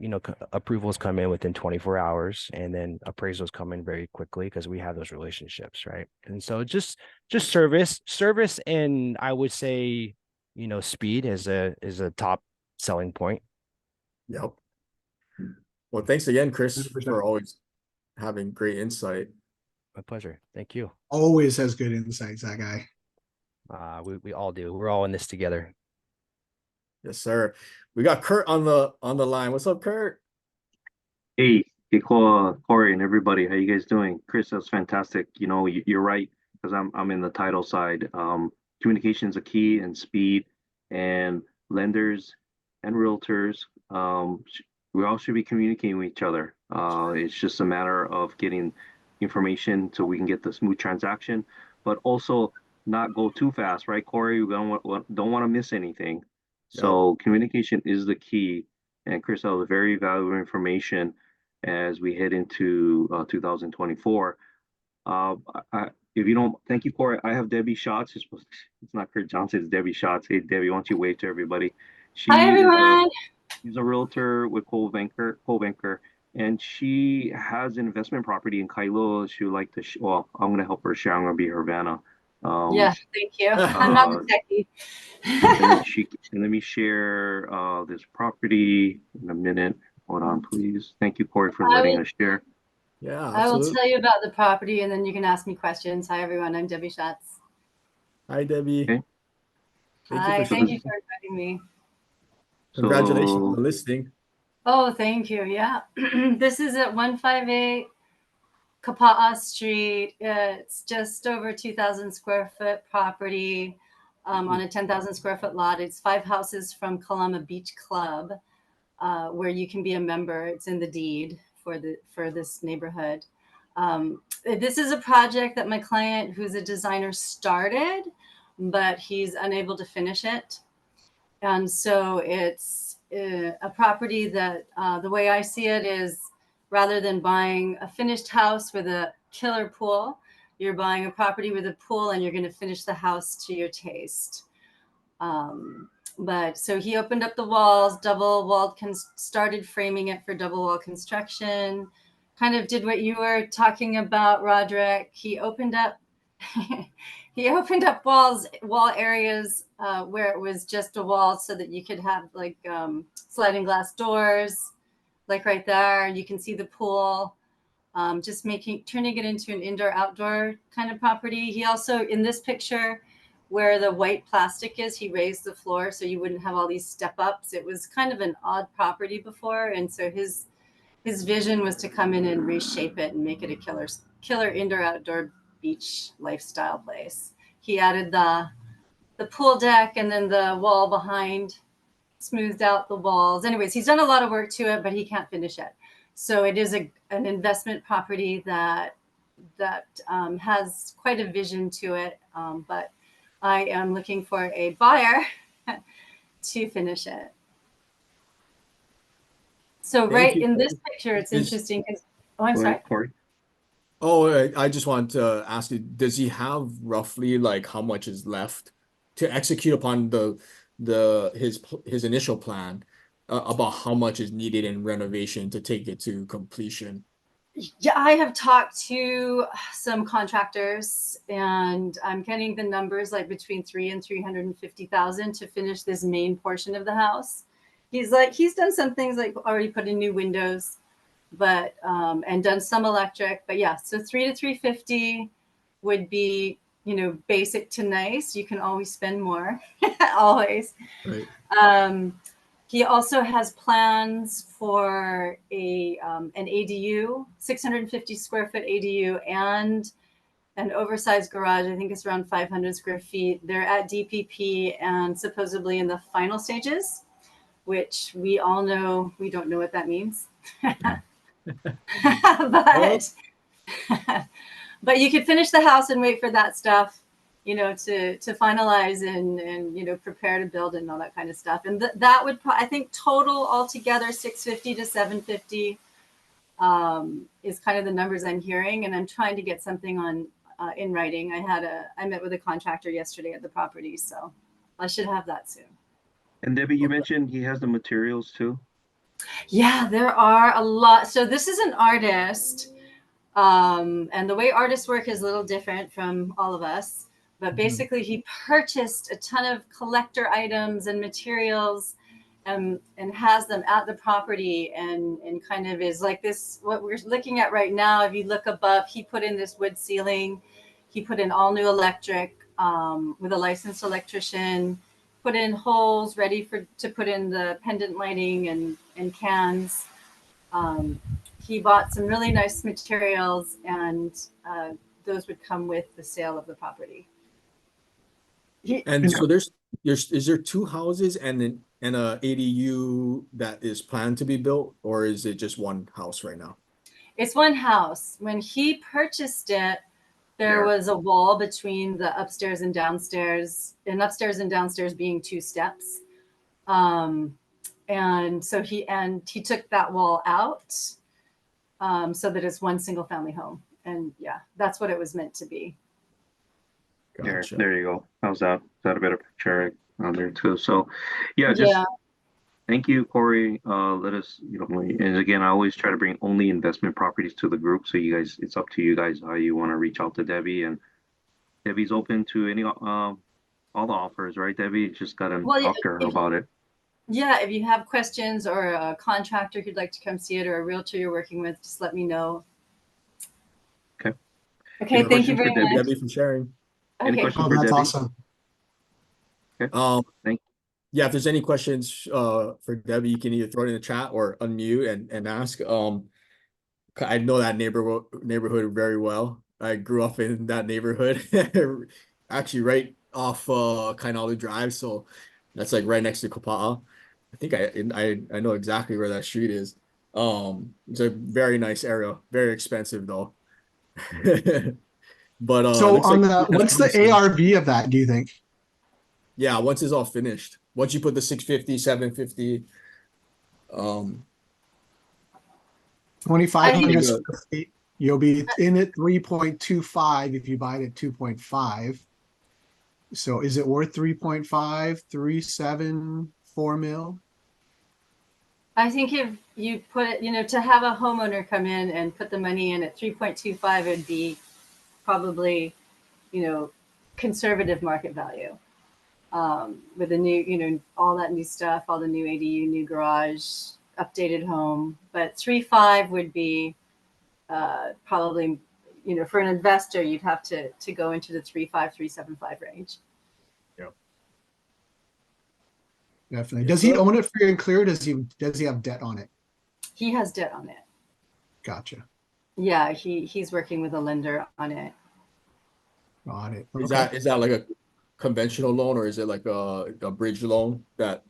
you know, approvals come in within 24 hours, and then appraisals come in very quickly because we have those relationships, right? And so just service, and I would say, you know, speed is a top selling point. yep. Well, thanks again, Chris, 100%. for always having great insight. My pleasure. Thank you. Always has good insights, that guy. We all do. We're all in this together. Yes, sir. We got Kurt on the line. What's up, Kurt? Hey, Corey and everybody, how you guys doing? Chris, that's fantastic. You know, you're right, because I'm in the title side. Communication is a key, and speed, and lenders and realtors. We all should be communicating with each other. It's just a matter of getting information so we can get the smooth transaction, but also not go too fast, right, Corey? We don't want to miss anything. So communication is the key. And Chris, that was very valuable information as we head into 2024. If you don't, thank you, Corey. I have Debbie Schatz. It's not Kurt Johnson, it's Debbie Schatz. Hey, Debbie, why don't you wave to everybody? Hi, everyone. She's a realtor with Coldbanker, and she has an investment property in Kailo. She would like to, well, I'm going to help her share. I'm going to be her Vanna. Yeah, thank you. I'm not the techie. And let me share this property in a minute. Hold on, please. Thank you, Corey, for letting us share. Yeah, I will absolutely. tell you about the property, and then you can ask me questions. Hi, everyone. I'm Debbie Schatz. Hi, Debbie. Okay. Hi, for thank you for inviting me. Congratulations on the listing. Oh, thank you. Yeah. This is at 158 Kapa'a Street. It's just over 2,000 square foot property on a 10,000 square foot lot. It's 5 houses from Kalama Beach Club, where you can be a member. It's in the deed for this neighborhood. This is a project that my client, who's a designer, started, but he's unable to finish it. And so it's a property that the way I see it is, rather than buying a finished house with a killer pool, you're buying a property with a pool and you're going to finish the house to your taste. But so he opened up the walls, double walled, started framing it for double wall construction, kind of did what you were talking about, Roderick. He opened up wall areas where it was just a wall so that you could have like sliding glass doors, like right there. You can see the pool, just turning it into an indoor outdoor kind of property. He also, in this picture where the white plastic is, he raised the floor so you wouldn't have all these step ups. It was kind of an odd property before. And so his vision was to come in and reshape it and make it a killer indoor outdoor beach lifestyle place. He added the pool deck and then the wall behind, smoothed out the walls. Anyways, he's done a lot of work to it, but he can't finish it. So it is an investment property that has quite a vision to it. But I am looking for a buyer to finish it. So in this picture, it's interesting because, oh, I'm sorry. Corey. Oh, I just want to ask you, does he have roughly like how much is left to execute upon his initial plan about how much is needed in renovation to take it to completion? Yeah, I have talked to some contractors and I'm getting the numbers like between 350,000 to finish this main portion of the house. He's done some things like already put in new windows, but and done some electric. But yeah, so 3 to 350 would be, basic to nice. You can always spend more, always. Right. He also has plans for an ADU, 650 square foot ADU, and an oversized garage. I think it's around 500 square feet. They're at DPP and supposedly in the final stages, which we all know we don't know what that means. but but you could finish the house and wait for that stuff, to finalize and prepare to build and all that kind of stuff. And that would I think total altogether 650 to 750 is kind of the numbers I'm hearing. And I'm trying to get something on in writing. I met with a contractor yesterday at the property, so I should have that soon. And Debbie, you Okay. mentioned he has the materials too. Yeah, there are a lot. So this is an artist. And the way artists work is a little different from all of us. But basically, he purchased a ton of collector items and materials and has them at the property and kind of is like this, what we're looking at right now. If you look above, he put in this wood ceiling. He put in all new electric with a licensed electrician, put in holes ready to put in the pendant lighting and cans. He bought some really nice materials, and those would come with the sale of the property. And so is there two houses and a ADU that is planned to be built, or is it just one house right now? It's one house. When he purchased it, there was a wall between the upstairs and downstairs, and upstairs and downstairs being 2 steps. And so he took that wall out so that it's one single family home. And yeah, that's what it was meant to be. Gotcha. There you go. How's that? Is that a better picture on there too? So, yeah, just Yeah. thank you, Corey. Let us, and again, I always try to bring only investment properties to the group. So you guys, it's up to you guys how you want to reach out to Debbie, and Debbie's open to any all the offers, right, Debbie? Just gotta talk to her about it. Yeah, if you have questions or a contractor who'd like to come see it or a realtor you're working with, just let me know. Okay. Okay, thank you very much. Debbie, for sharing. Any Okay. questions Oh, for that's Debbie? awesome. Thank Yeah, if there's any questions for Debbie, you can either throw it in the chat or unmute and ask. I know that neighborhood very well. I grew up in that neighborhood, actually right off Kainali Drive, so that's like right next to Kopa'a. I think I know exactly where that street is. It's a very nice area, very expensive though. But So looks on like what's the ARV of that, do you think? yeah, once it's all finished, once you put the 650, 750, 2,500 I- square feet. You'll be in at 3.25 if you buy it at 2.5. So is it worth 3.5, 3.7, 4 mil? I think if you put it, to have a homeowner come in and put the money in at 3.25, it would be probably, conservative market value. With the new, all that new stuff, all the new ADU, new garage, updated home. But 3.5 would be probably, for an investor, you'd have to go into the 3.5, 3.75 range. Definitely. Does he own it free and clear? Does he have debt on it? He has debt on it. Gotcha. Yeah, he's working with a lender on it. Got it. Is Okay. that like a conventional loan or is it like a bridge loan that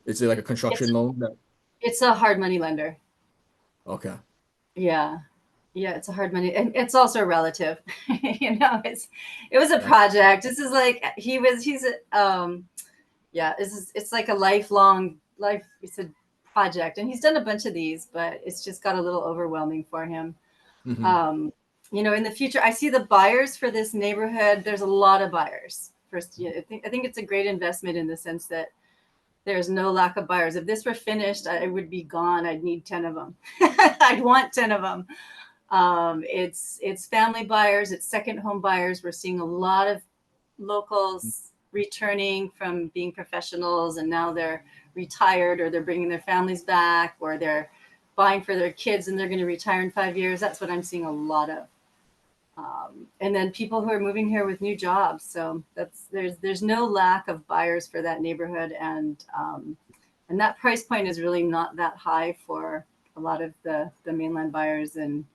is it like a construction loan that It's a hard money lender. okay. Yeah. Yeah, it's a hard money. And it's also relative. It was a project. This is like it's like a it's a project. And he's done a bunch of these, but it's just got a little overwhelming for him. Mhm. In the future, I see the buyers for this neighborhood. There's a lot of buyers. First, I think it's a great investment in the sense that there's no lack of buyers. If this were finished, I would be gone. I'd need 10 of them. I'd want 10 of them. It's family buyers, it's second home buyers. We're seeing a lot of locals returning from being professionals, and now they're retired, or they're bringing their families back, or they're buying for their kids and they're going to retire in 5 years. That's what I'm seeing a lot of. And then people who are moving here with new jobs. So there's no lack of buyers for that neighborhood, and that price point is really not that high for a lot of the mainland buyers and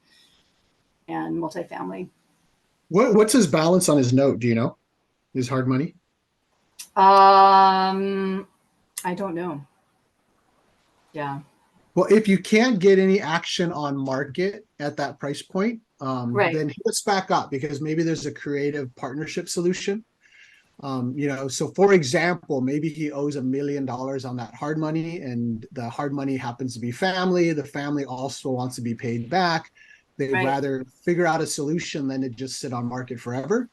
multifamily. What's his balance on his note? Do you know? His hard money? I don't know. Yeah. Well, if you can't get any action on market at that price point, Right. then hit us back up, because maybe there's a creative partnership solution. So for example, maybe he owes $1 million on that hard money, and the hard money happens to be family. The family also wants to be paid back. They'd Right. rather figure out a solution than to just sit on market forever.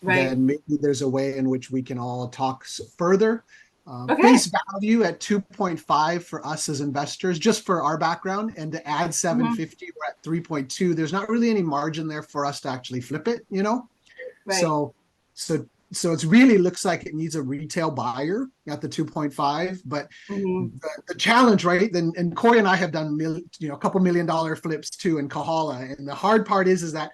Right. Then maybe there's a way in which we can all talk further. Okay. Face value at 2.5 for us as investors, just for our background, and to add 750, we're at 3.2. There's not really any margin there for us to actually flip it, Right. So it really looks like it needs a retail buyer at the 2.5. But Mhm. the challenge, right? Then, and Corey and I have done a couple $1 million flips too in Kahala. And the hard part is that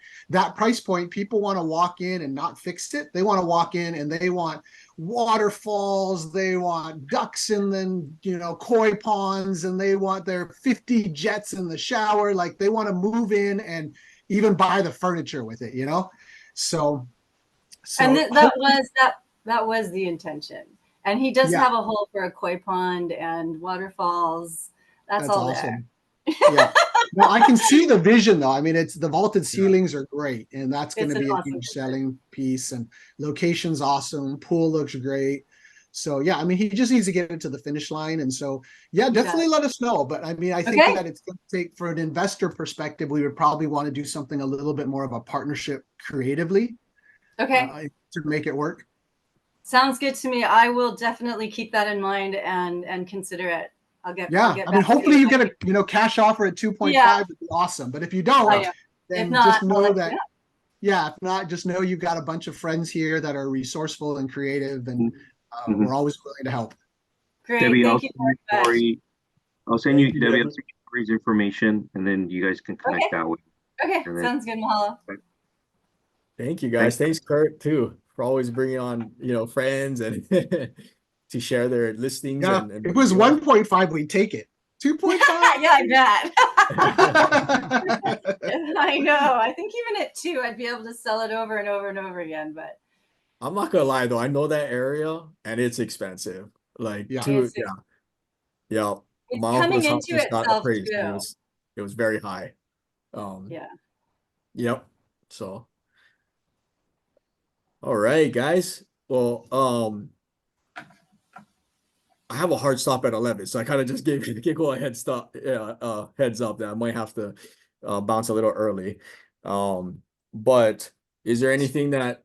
price point, people want to walk in and not fix it. They want to walk in and they want waterfalls, they want ducks in the koi ponds, and they want their 50 jets in the shower. Like, they want to move in and even buy the furniture with it, So And that was the intention. And he does Yeah. have a hole for a koi pond and waterfalls. That's all awesome. Yeah. No, I can see the vision though. I mean, it's the vaulted ceilings are great, and that's going It's to an be a awesome huge vision. selling piece. And location's awesome. Pool looks great. So yeah, I mean, he just needs to get into the finish line. And so yeah, definitely let us know. But I mean, I think Okay. that it's going to take, for an investor perspective, we would probably want to do something a little bit more of a partnership creatively Okay. to make it work. Sounds good to me. I will definitely keep that in mind and consider it. I'll get Yeah, back I mean, to hopefully you if I get a cash offer at 2.5 Yeah. would be awesome. But if you I don't, know. If then not, just I'll know let you that know. yeah, if not, just know you've got a bunch of friends here that are resourceful and creative, and Mhm. we're always willing to help. Great. Debbie, Thank you very much. Corey, I'll send Thank you, you, Debbie, I'll Debbie. send you Corey's information, and then you guys can connect Okay. that way. Okay. And then- Sounds good, Mahalo. Thank you guys. Thanks, Kurt, too, for always bringing on, friends and to share their listings. Yeah, and if it was 1.5, we'd take it. 2.5. Yeah, I bet. Yeah. I know. I think even at 2, I'd be able to sell it over and over and over again. But I'm not gonna lie though, I know that area and it's expensive. Like Yeah. two, It's yeah. Yeah. it's My coming uncle's house into just got itself appraised. too. It was very high. Yeah. Yep. So all right, guys. Well, I have a hard stop at 11, so I kind of just gave Kiko a heads up that I might have to bounce a little early. But is there anything that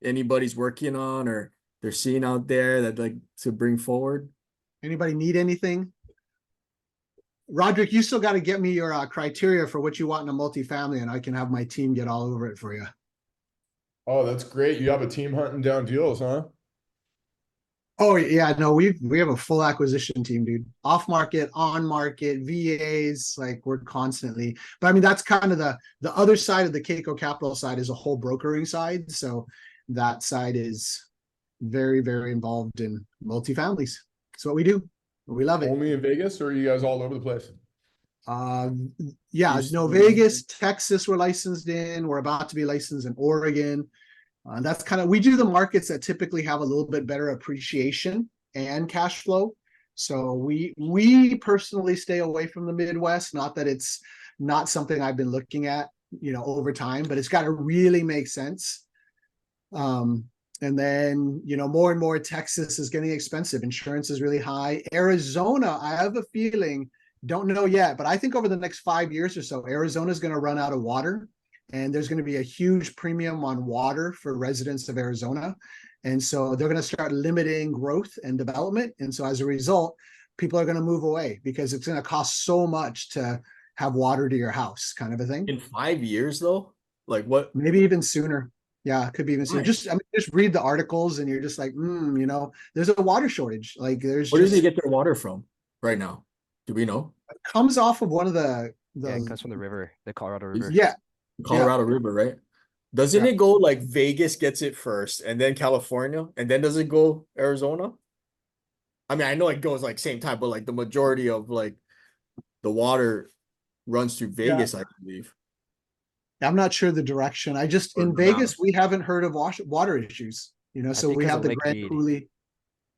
anybody's working on or they're seeing out there that like to bring forward? Anybody need anything? Roderick, you still got to get me your criteria for what you want in a multifamily, and I can have my team get all over it for you. Oh, that's great. You have a team hunting down deals, huh? Oh yeah, no, we have a full acquisition team, dude. Off market, on market, VAs, like we're constantly. But I mean, that's kind of the other side of the Keiko Capital side is a whole brokering side. So that side is very, very involved in multifamilies. It's what we do. We love it. Only in Vegas, or are you guys all over the place? Yeah, Houston. no, Vegas, Texas, we're licensed in. We're about to be licensed in Oregon. That's kind of, we do the markets that typically have a little bit better appreciation and cash flow. So we personally stay away from the Midwest. Not that it's not something I've been looking at, over time, but it's got to really make sense. And then, more and more Texas is getting expensive. Insurance is really high. Arizona, I have a feeling Don't know yet, but I think over the next 5 years or so, Arizona is going to run out of water, and there's going to be a huge premium on water for residents of Arizona. And so they're going to start limiting growth and development. And so as a result, people are going to move away because it's going to cost so much to have water to your house, kind of a thing. In 5 years though, like what? Maybe even sooner. Yeah, it could be even sooner. Nice. Just read the articles and you're just like, there's a water shortage. Like there's Where do just they get their water from right now? Do we know? it comes off of one of the Yeah, it comes from the river, the Colorado River. yeah, Colorado River, right? Doesn't Yeah. it go like Vegas gets it first and then California and then does it go Arizona? I mean, I know it goes like same time, but like the majority of like the water runs through Vegas, I believe. I'm not sure the direction. I just Or in not. Vegas we haven't heard of water issues. So think we 'cause have of the Lake Grand Mead. Coulee,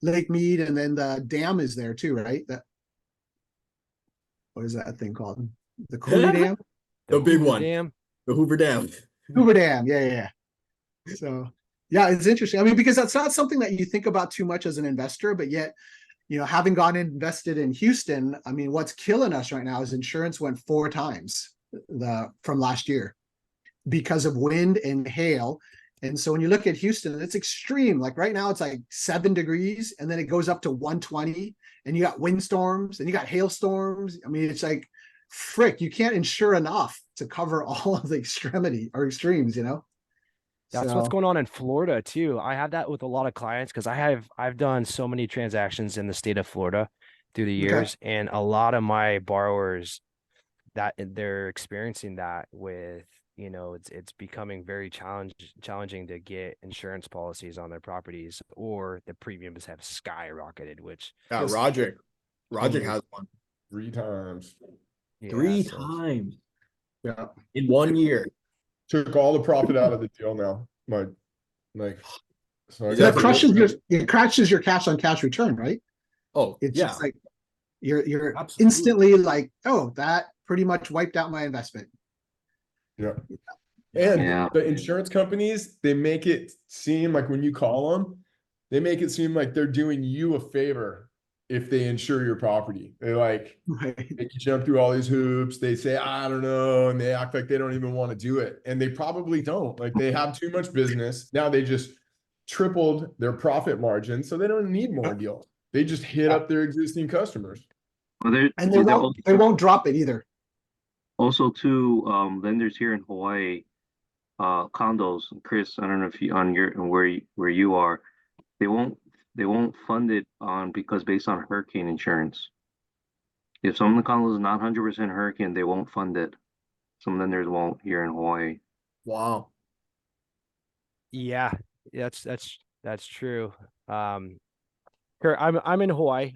Lake Mead, and then the dam is there too, right? That what is that thing called? The Cooley Dam, The big Hoover one. Dam. The Hoover Dam. Hoover Dam. Yeah. So yeah, it's interesting. I mean, because that's not something that you think about too much as an investor, but yet, having gone invested in Houston, I mean, what's killing us right now is insurance went 4 times from last year because of wind and hail. And so when you look at Houston, it's extreme. Like right now, it's like 7 degrees, and then it goes up to 120, and you got windstorms and you got hailstorms. I mean, it's like, frick, you can't insure enough to cover all of the extremes. That's what's So- going on in Florida too. I have that with a lot of clients because I've done so many transactions in the state of Florida through the Okay. years, and a lot of my borrowers that they're experiencing that with, it's becoming very challenging to get insurance policies on their properties, or the premiums have skyrocketed, which Yeah, Yes. Roderick Totally. has one 3 times. yeah, 3 so- times Yeah. in 1 year. Took all the profit out of the deal now. So I Is That that crushes your cash on cash return, right? Oh, It's yeah. just like you're Absolutely. instantly like, oh, that pretty much wiped out my investment. Yeah. And Yeah. the insurance companies, they make it seem like when you call them, they make it seem like they're doing you a favor if they insure your property. They like Right. make you jump through all these hoops. They say, I don't know. And they act like they don't even want to do it. And they probably don't. Like they have too much business. Now they just tripled their profit margin. So they don't need more deals. They just hit up their existing customers. Well, And they won't drop it either. also too, vendors here in Hawaii, condos. Chris, I don't know if you where you are, they won't fund it because based on hurricane insurance. If some of the condos is not 100% hurricane, they won't fund it. Some vendors won't here in Hawaii. Wow. Yeah, that's true. Kurt, I'm in Hawaii.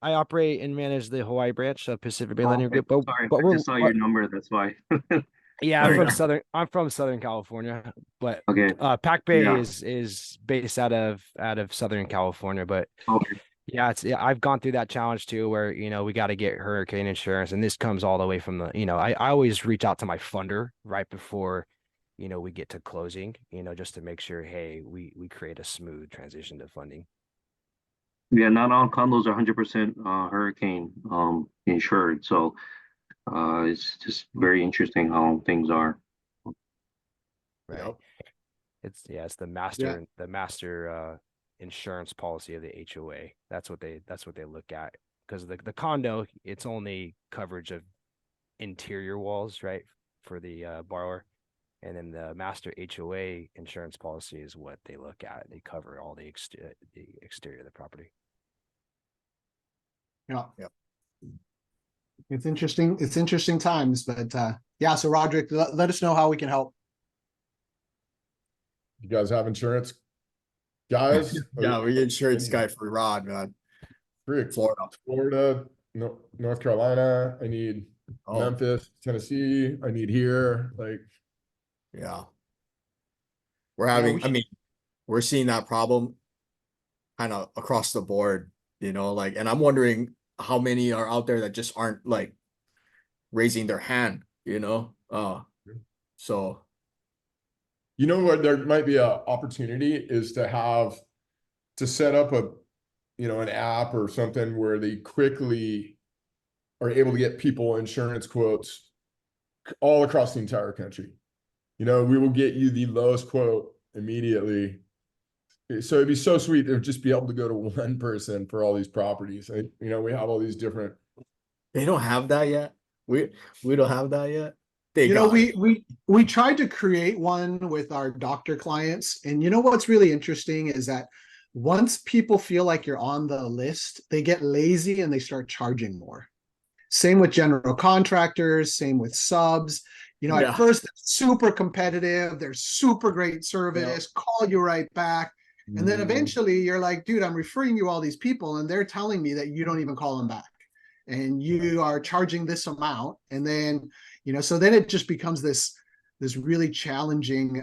I operate and manage the Hawaii branch of Pacific Bay Lending Okay, Group, sorry, but I just saw your number. That's why. yeah, Fair I'm enough. from Southern California, but Okay. Pac Bay Yeah. is based out of Southern California, but Okay. yeah, I've gone through that challenge too, where we got to get hurricane insurance, and this comes all the way from I always reach out to my funder right before we get to closing, just to make sure, hey, we create a smooth transition to funding. Yeah, not all condos are 100% hurricane insured. So it's just very interesting how things are. Right. Yep. It's the master insurance policy of the HOA. That's what they look at, because the condo, it's only coverage of interior walls, right, for the borrower, and then the master HOA insurance policy is what they look at. They cover all the exterior of the property. Yeah. Yep. It's interesting. It's interesting times, but yeah. So Roderick, let us know how we can help. You guys have insurance, guys? Yeah, we insurance guy for Rod, man. Frick. Florida. Florida, North Carolina. I need Oh, Memphis, Tennessee. I need here. Like, yeah. We're seeing that problem kind of across the board, like, and I'm wondering how many are out there that just aren't like raising their hand, so you know what, there might be a opportunity is to set up an app or something where they quickly are able to get people insurance quotes all across the entire country. You know, we will get you the lowest quote immediately. So it'd be so sweet to just be able to go to one person for all these properties. You know, we have all these different. They don't have that yet. We don't have that yet. They You know, got it. we tried to create one with our doctor clients, and you know what's really interesting is that once people feel like you're on the list, they get lazy and they start charging more. Same with general contractors, same with subs. You know, Yeah. at first they're super competitive, they're super great service, call you right back. And then eventually you're like, dude, I'm referring you all these people, and they're telling me that you don't even call them back. And you are charging this amount. And then, you know, so then it just becomes this really challenging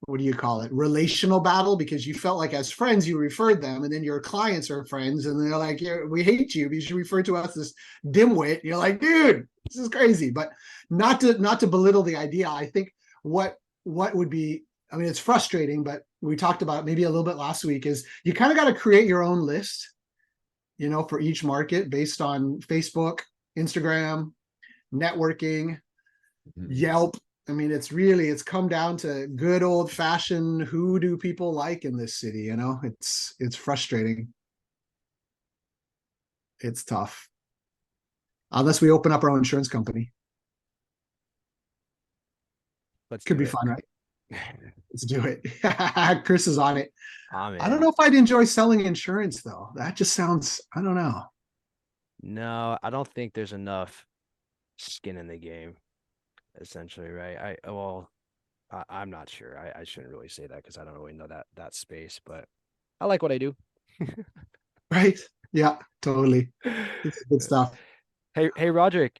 what do you call it, relational battle, because you felt like as friends you referred them, and then your clients are friends and they're like, yeah, we hate you because you refer to us as dimwit. You're like, dude, this is crazy. But not to belittle the idea. I think what would be, I mean, it's frustrating, but we talked about it maybe a little bit last week, is you kind of got to create your own list, you know, for each market based on Facebook, Instagram, networking, Yelp. I mean, it's come down to good old fashioned, who do people like in this city? You know, it's frustrating. It's tough. Unless we open up our own insurance company. Let's Could do be it. fun, right? Let's do it. Chris is on it. I'm I don't in. know if I'd enjoy selling insurance though. That just sounds, I don't know. No, I don't think there's enough skin in the game, essentially, right? I'm not sure. I shouldn't really say that because I don't really know that space, but I like what I do. Right? Yeah, totally. It's good stuff. Hey, Roderick.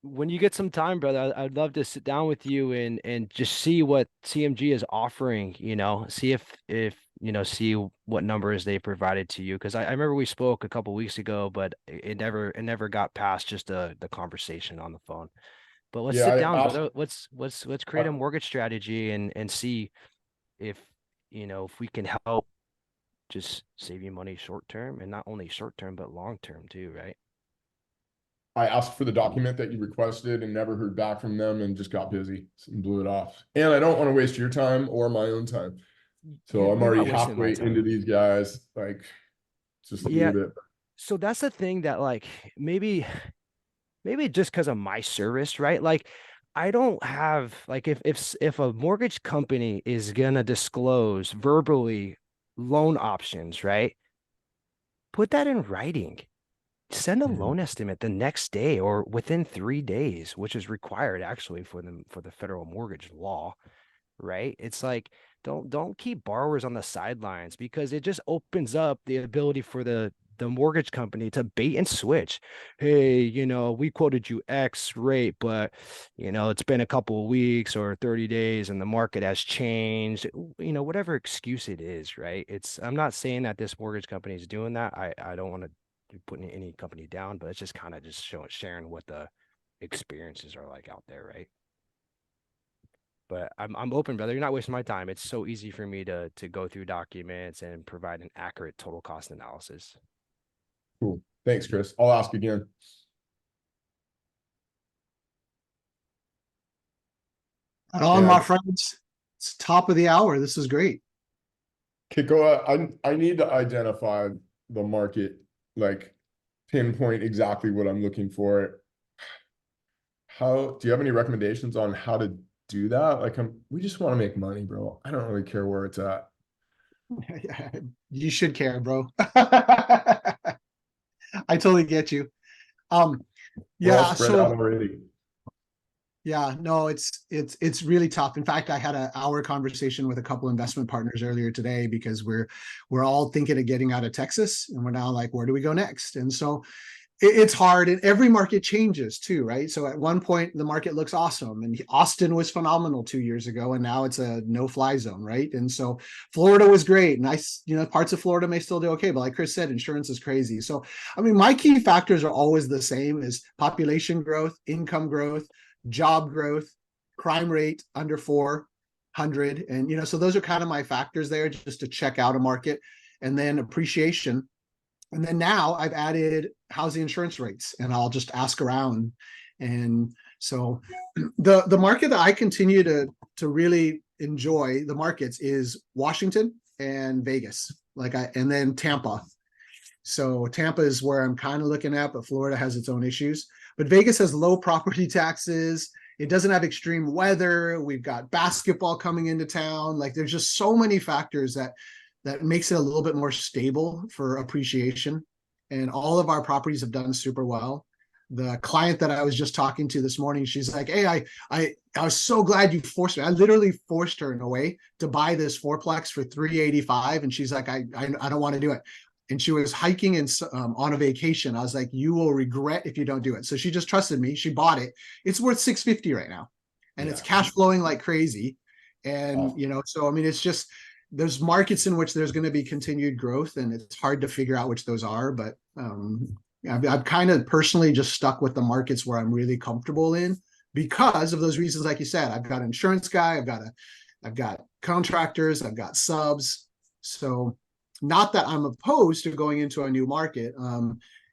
When you get some time, brother, I'd love to sit down with you and just see what CMG is offering, you know, see if see what numbers they provided to you. Because I remember we spoke a couple weeks ago, but it never got past just the conversation on the phone. But let's Yeah, sit I down, asked- brother. Let's create a mortgage strategy and see if if we can help just save you money short term, and not only short term but long term too, right? I asked for the document that you requested and never heard back from them and just got busy and blew it off. And I don't want to waste your time or my own time. So I'm You're already not wasting my halfway time. into these guys. Like, just Yeah. leave it. So that's the thing that like maybe just because of my service, right? Like I don't have like if a mortgage company is gonna disclose verbally loan options, right? Put that in writing. Send a Mhm. loan estimate the next day or within 3 days, which is required actually for the federal mortgage law, right? It's like don't keep borrowers on the sidelines, because it just opens up the ability for the mortgage company to bait and switch. Hey, we quoted you X rate, but it's been a couple of weeks or 30 days and the market has changed. Whatever excuse it is, right? I'm not saying that this mortgage company is doing that. I don't want to putting any company down, but it's just kind of just sharing what the experiences are like out there, right? But I'm open, brother. You're not wasting my time. It's so easy for me to go through documents and provide an accurate total cost analysis. Cool. Thanks, Chris. I'll ask again. On Yeah. my friends. It's top of the hour. This is great. Kikoa, I need to identify the market, like pinpoint exactly what I'm looking for. Do you have any recommendations on how to do that? Like, we just want to make money, bro. I don't really care where it's at. You should care, bro. I totally get you. We're all Yeah, spread so out already. yeah, no, it's really tough. In fact, I had an hour conversation with a couple investment partners earlier today, because we're all thinking of getting out of Texas, and we're now like, where do we go next? And so it's hard, and every market changes too, right? So at one point the market looks awesome, and Austin was phenomenal 2 years ago, and now it's a no-fly zone, right? And so Florida was great, nice, parts of Florida may still do okay, but like Chris said, insurance is crazy. So I mean, my key factors are always the same: is population growth, income growth, job growth, crime rate under 400, and so those are kind of my factors there, just to check out a market. And then appreciation. And then now I've added housing insurance rates, and I'll just ask around. And so the market that I continue to really enjoy the markets is Washington and Vegas, and then Tampa. So Tampa is where I'm kind of looking at, but Florida has its own issues. But Vegas has low property taxes. It doesn't have extreme weather. We've got basketball coming into town. Like there's just so many factors that makes it a little bit more stable for appreciation. And all of our properties have done super well. The client that I was just talking to this morning, she's like, hey, I was so glad you forced me. I literally forced her in a way to buy this fourplex for $385. And she's like, I don't want to do it. And she was hiking and on a vacation. I was like, you will regret if you don't do it. So she just trusted me. She bought it. It's worth $650 right now. And it's cash flowing like crazy. And, so, I mean, it's just, there's markets in which there's going to be continued growth, and it's hard to figure out which those are. But I've kind of personally just stuck with the markets where I'm really comfortable in because of those reasons. Like you said, I've got an insurance guy, I've got contractors, I've got subs. So not that I'm opposed to going into a new market.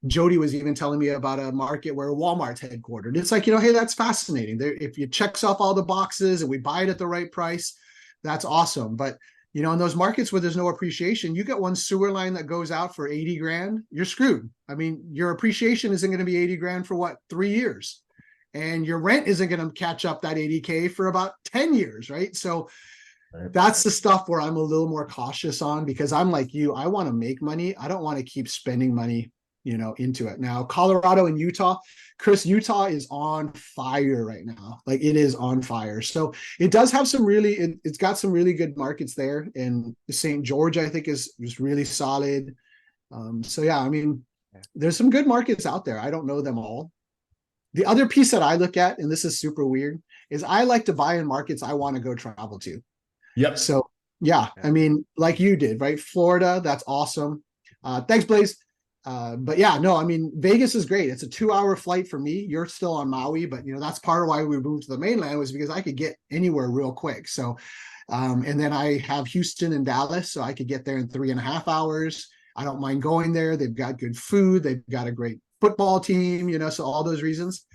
Jody was even telling me about a market where Walmart's headquartered. It's like, hey, that's fascinating. If it checks off all the boxes and we buy it at the right price, that's awesome. But in those markets where there's no appreciation, you get one sewer line that goes out for 80 grand, you're screwed. I mean, your appreciation isn't going to be 80 grand for 3 years. And your rent isn't going to catch up that 80K for about 10 years, right? So that's the stuff where I'm a little more cautious on, because I'm like you, I want to make money. I don't want to keep spending money, into it. Now, Colorado and Utah, Chris, Utah is on fire right now. Like it is on fire. So it does have some it's got some really good markets there. And St. George, I think is really solid. So yeah, I mean, there's some good markets out there. I don't know them all. The other piece that I look at, and this is super weird, is I like to buy in markets I want to go travel to. Yep. So yeah, I mean, like you did, right? Florida, that's awesome. Thanks, Blaze. But yeah, no, I mean, Vegas is great. It's a 2-hour flight for me. You're still on Maui, but that's part of why we moved to the mainland, was because I could get anywhere real quick. So, and then I have Houston and Dallas, so I could get there in 3.5 hours. I don't mind going there. They've got good food. They've got a great football team, so all those reasons.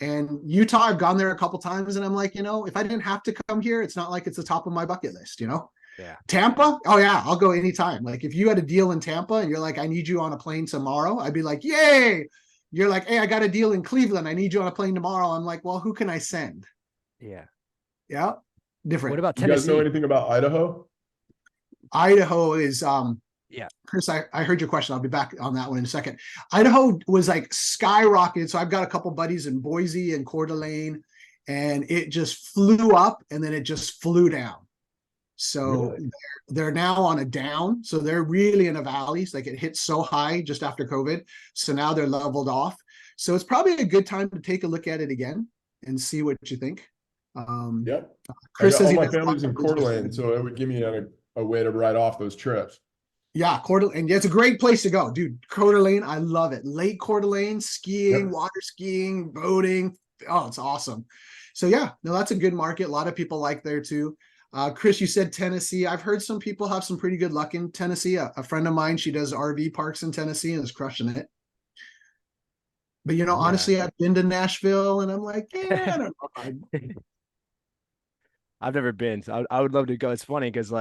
And Utah, I've gone there a couple times, and I'm like, if I didn't have to come here, it's not like it's the top of my bucket list, Yeah. Tampa, oh yeah, I'll go anytime. Like if you had a deal in Tampa and you're like, I need you on a plane tomorrow, I'd be like, yay. You're like, hey, I got a deal in Cleveland, I need you on a plane tomorrow. I'm like, well, who can I send? Yeah. Yeah, different. What about You guys know Tennessee? anything about Idaho? Idaho is Yeah. Chris, I heard your question. I'll be back on that one in a second. Idaho was like skyrocketed. So I've got a couple buddies in Boise and Coeur d'Alene, and it just flew up and then it just flew down. So Really? they're now on a down. So they're really in a valley. It's like it hit so high just after COVID. So now they're leveled off. So it's probably a good time to take a look at it again and see what you think. Yep. Chris says all he my does a lot family's in of Coeur business d'Alene, in- so it would give me a way to write off those trips. Yeah, Coeur d'Alene, and it's a great place to go, dude. Coeur d'Alene, I love it. Lake Coeur d'Alene, skiing, Yep. water skiing, boating. Oh, it's awesome. So yeah, no, that's a good market. A lot of people like there too. Chris, you said Tennessee. I've heard some people have some pretty good luck in Tennessee. A friend of mine, she does RV parks in Tennessee and is crushing it. But Yeah. honestly, I've been to Nashville and I'm like, yeah, I don't know. I've never been. So I would love to go. It's funny because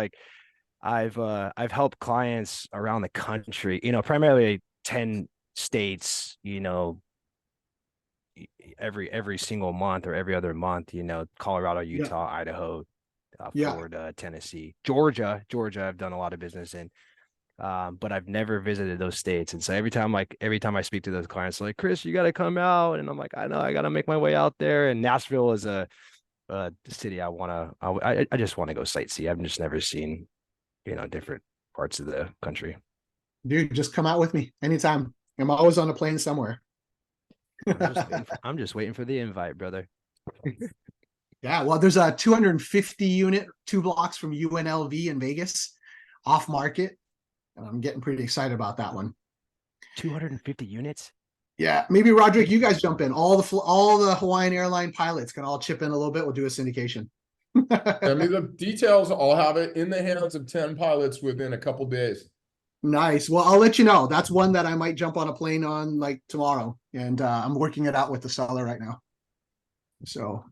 I've helped clients around the country, primarily 10 states, every single month or every other month, Colorado, Utah, Idaho, Yeah. Florida, Tennessee, Georgia, I've done a lot of business in. But I've never visited those states. And so every time I speak to those clients, like, Chris, you got to come out. And I'm like, I know I got to make my way out there. And Nashville is a city I just want to go sightsee. I've just never seen, different parts of the country. Dude, just come out with me anytime. I'm always on a plane somewhere. I'm just waiting for the invite, brother. Yeah, well, there's a 250 unit 2 blocks from UNLV in Vegas off market. And I'm getting pretty excited about that one. 250 units? Yeah, maybe Roderick, you guys jump in. All the Hawaiian airline pilots can all chip in a little bit. We'll do a syndication. I mean, the details, I'll have it in the hands of 10 pilots within a couple days. Nice. Well, I'll let you know. That's one that I might jump on a plane on like tomorrow. And I'm working it out with the seller right now. So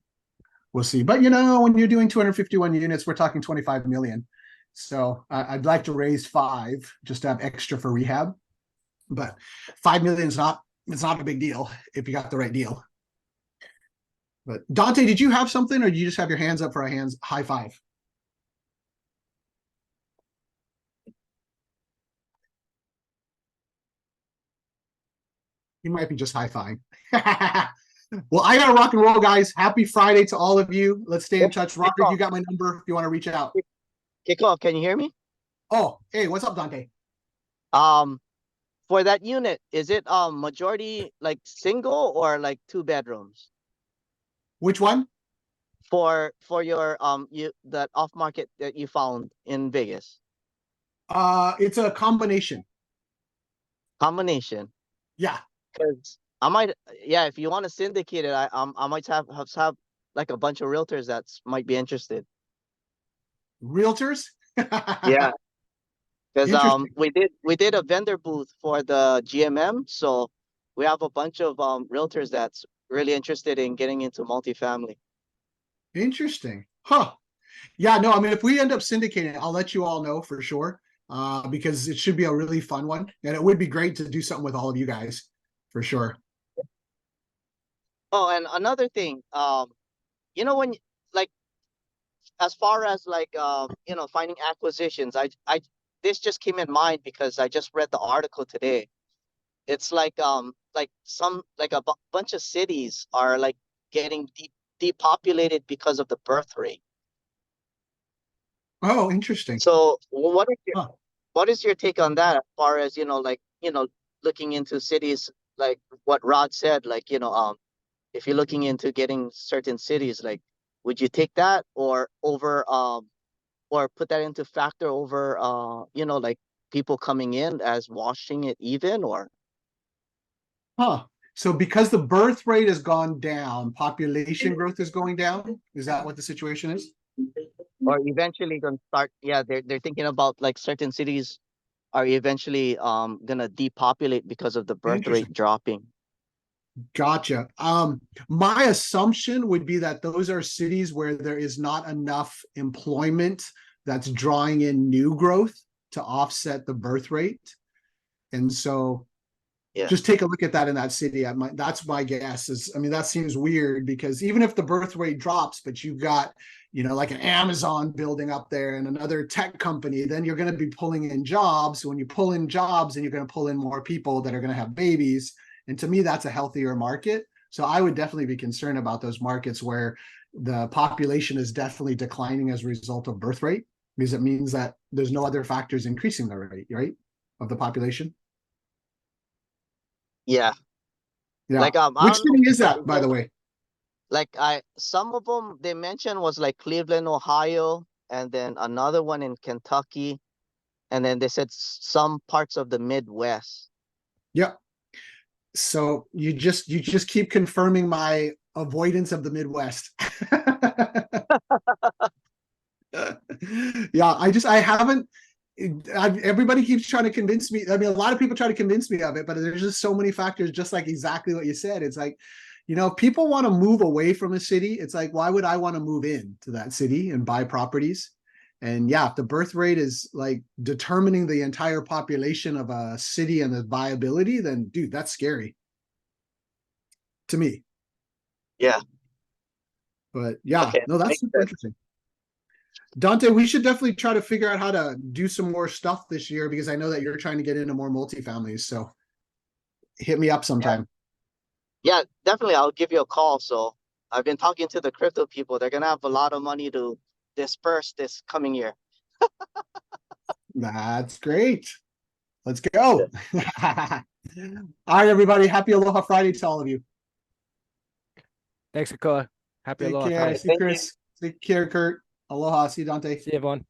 we'll see. But you know, when you're doing 251 units, we're talking 25 million. So I'd like to raise 5 just to have extra for rehab. But 5 million is not, it's not a big deal if you got the right deal. But Dante, did you have something, or do you just have your hands up for a high five? You might be just high-fiving. Well, I gotta rock and roll, guys. Happy Friday to all of you. Let's stay in touch. Robert, you got my number if you want to reach out. Kickoff, can you hear me? Oh, hey, what's up, Dante? For that unit, is it majority like single or like 2 bedrooms? Which one? For your that off market that you found in Vegas. It's a combination. Combination. Yeah. Because I might, yeah, if you want to syndicate it, I might have like a bunch of realtors that might be interested. Realtors? Yeah. Because Interesting. we did a vendor booth for the GMM, so we have a bunch of realtors that's really interested in getting into multifamily. Interesting. Huh. Yeah, no, I mean, if we end up syndicating, I'll let you all know for sure. Because it should be a really fun one. And it would be great to do something with all of you guys for sure. Oh, and another thing, you know, when like as far as like you know, finding acquisitions, I this just came in mind because I just read the article today. It's like some like a bunch of cities are like getting depopulated because of the birth rate. Oh, interesting. So what is your Huh. what is your take on that as far as, you know, like, you know, looking into cities like what Rod said, like, you know, if you're looking into getting certain cities, like, would you take that or over or put that into factor over you know, like people coming in as washing it even, or Huh. So because the birth rate has gone down, population growth is going down? Is that what the situation is? eventually gonna start, yeah, they're thinking about like certain cities are eventually gonna depopulate because of the birth Interesting. rate dropping. Gotcha. My assumption would be that those are cities where there is not enough employment that's drawing in new growth to offset the birth rate. And so Yeah. just take a look at that in that city. That's my guess is, I mean, that seems weird because even if the birth rate drops, but you've got, you know, like an Amazon building up there and another tech company, then you're going to be pulling in jobs. When you pull in jobs, then you're going to pull in more people that are going to have babies. And to me, that's a healthier market. So I would definitely be concerned about those markets where the population is definitely declining as a result of birth rate, because it means that there's no other factors increasing the rate, right, of the population. Yeah. Yeah. Like I Which don't know, city is that, by the way? like some of them they mentioned was like Cleveland, Ohio, and then another one in Kentucky, and then they said some parts of the Midwest. Yep. So you just keep confirming my avoidance of the Midwest. Yeah, I haven't. Everybody keeps trying to convince me. I mean, a lot of people try to convince me of it, but there's just so many factors, just like exactly what you said. It's like, you know, people want to move away from a city. It's like, why would I want to move in to that city and buy properties? And yeah, if the birth rate is like determining the entire population of a city and the viability, then dude, that's scary to me. Yeah. But yeah, Okay, no, that's makes super sense. interesting. Dante, we should definitely try to figure out how to do some more stuff this year because I know that you're trying to get into more multifamilies. So hit me up sometime. Yeah, definitely. I'll give you a call. So I've been talking to the crypto people. They're gonna have a lot of money to disperse this coming year. That's great. Let's go. All right, everybody. Happy Aloha Friday to all of you. Thanks, Akoa. Happy Take Aloha care. Friday. See you, Chris. Take care, Kurt. Aloha. See you, Dante. See you, everyone.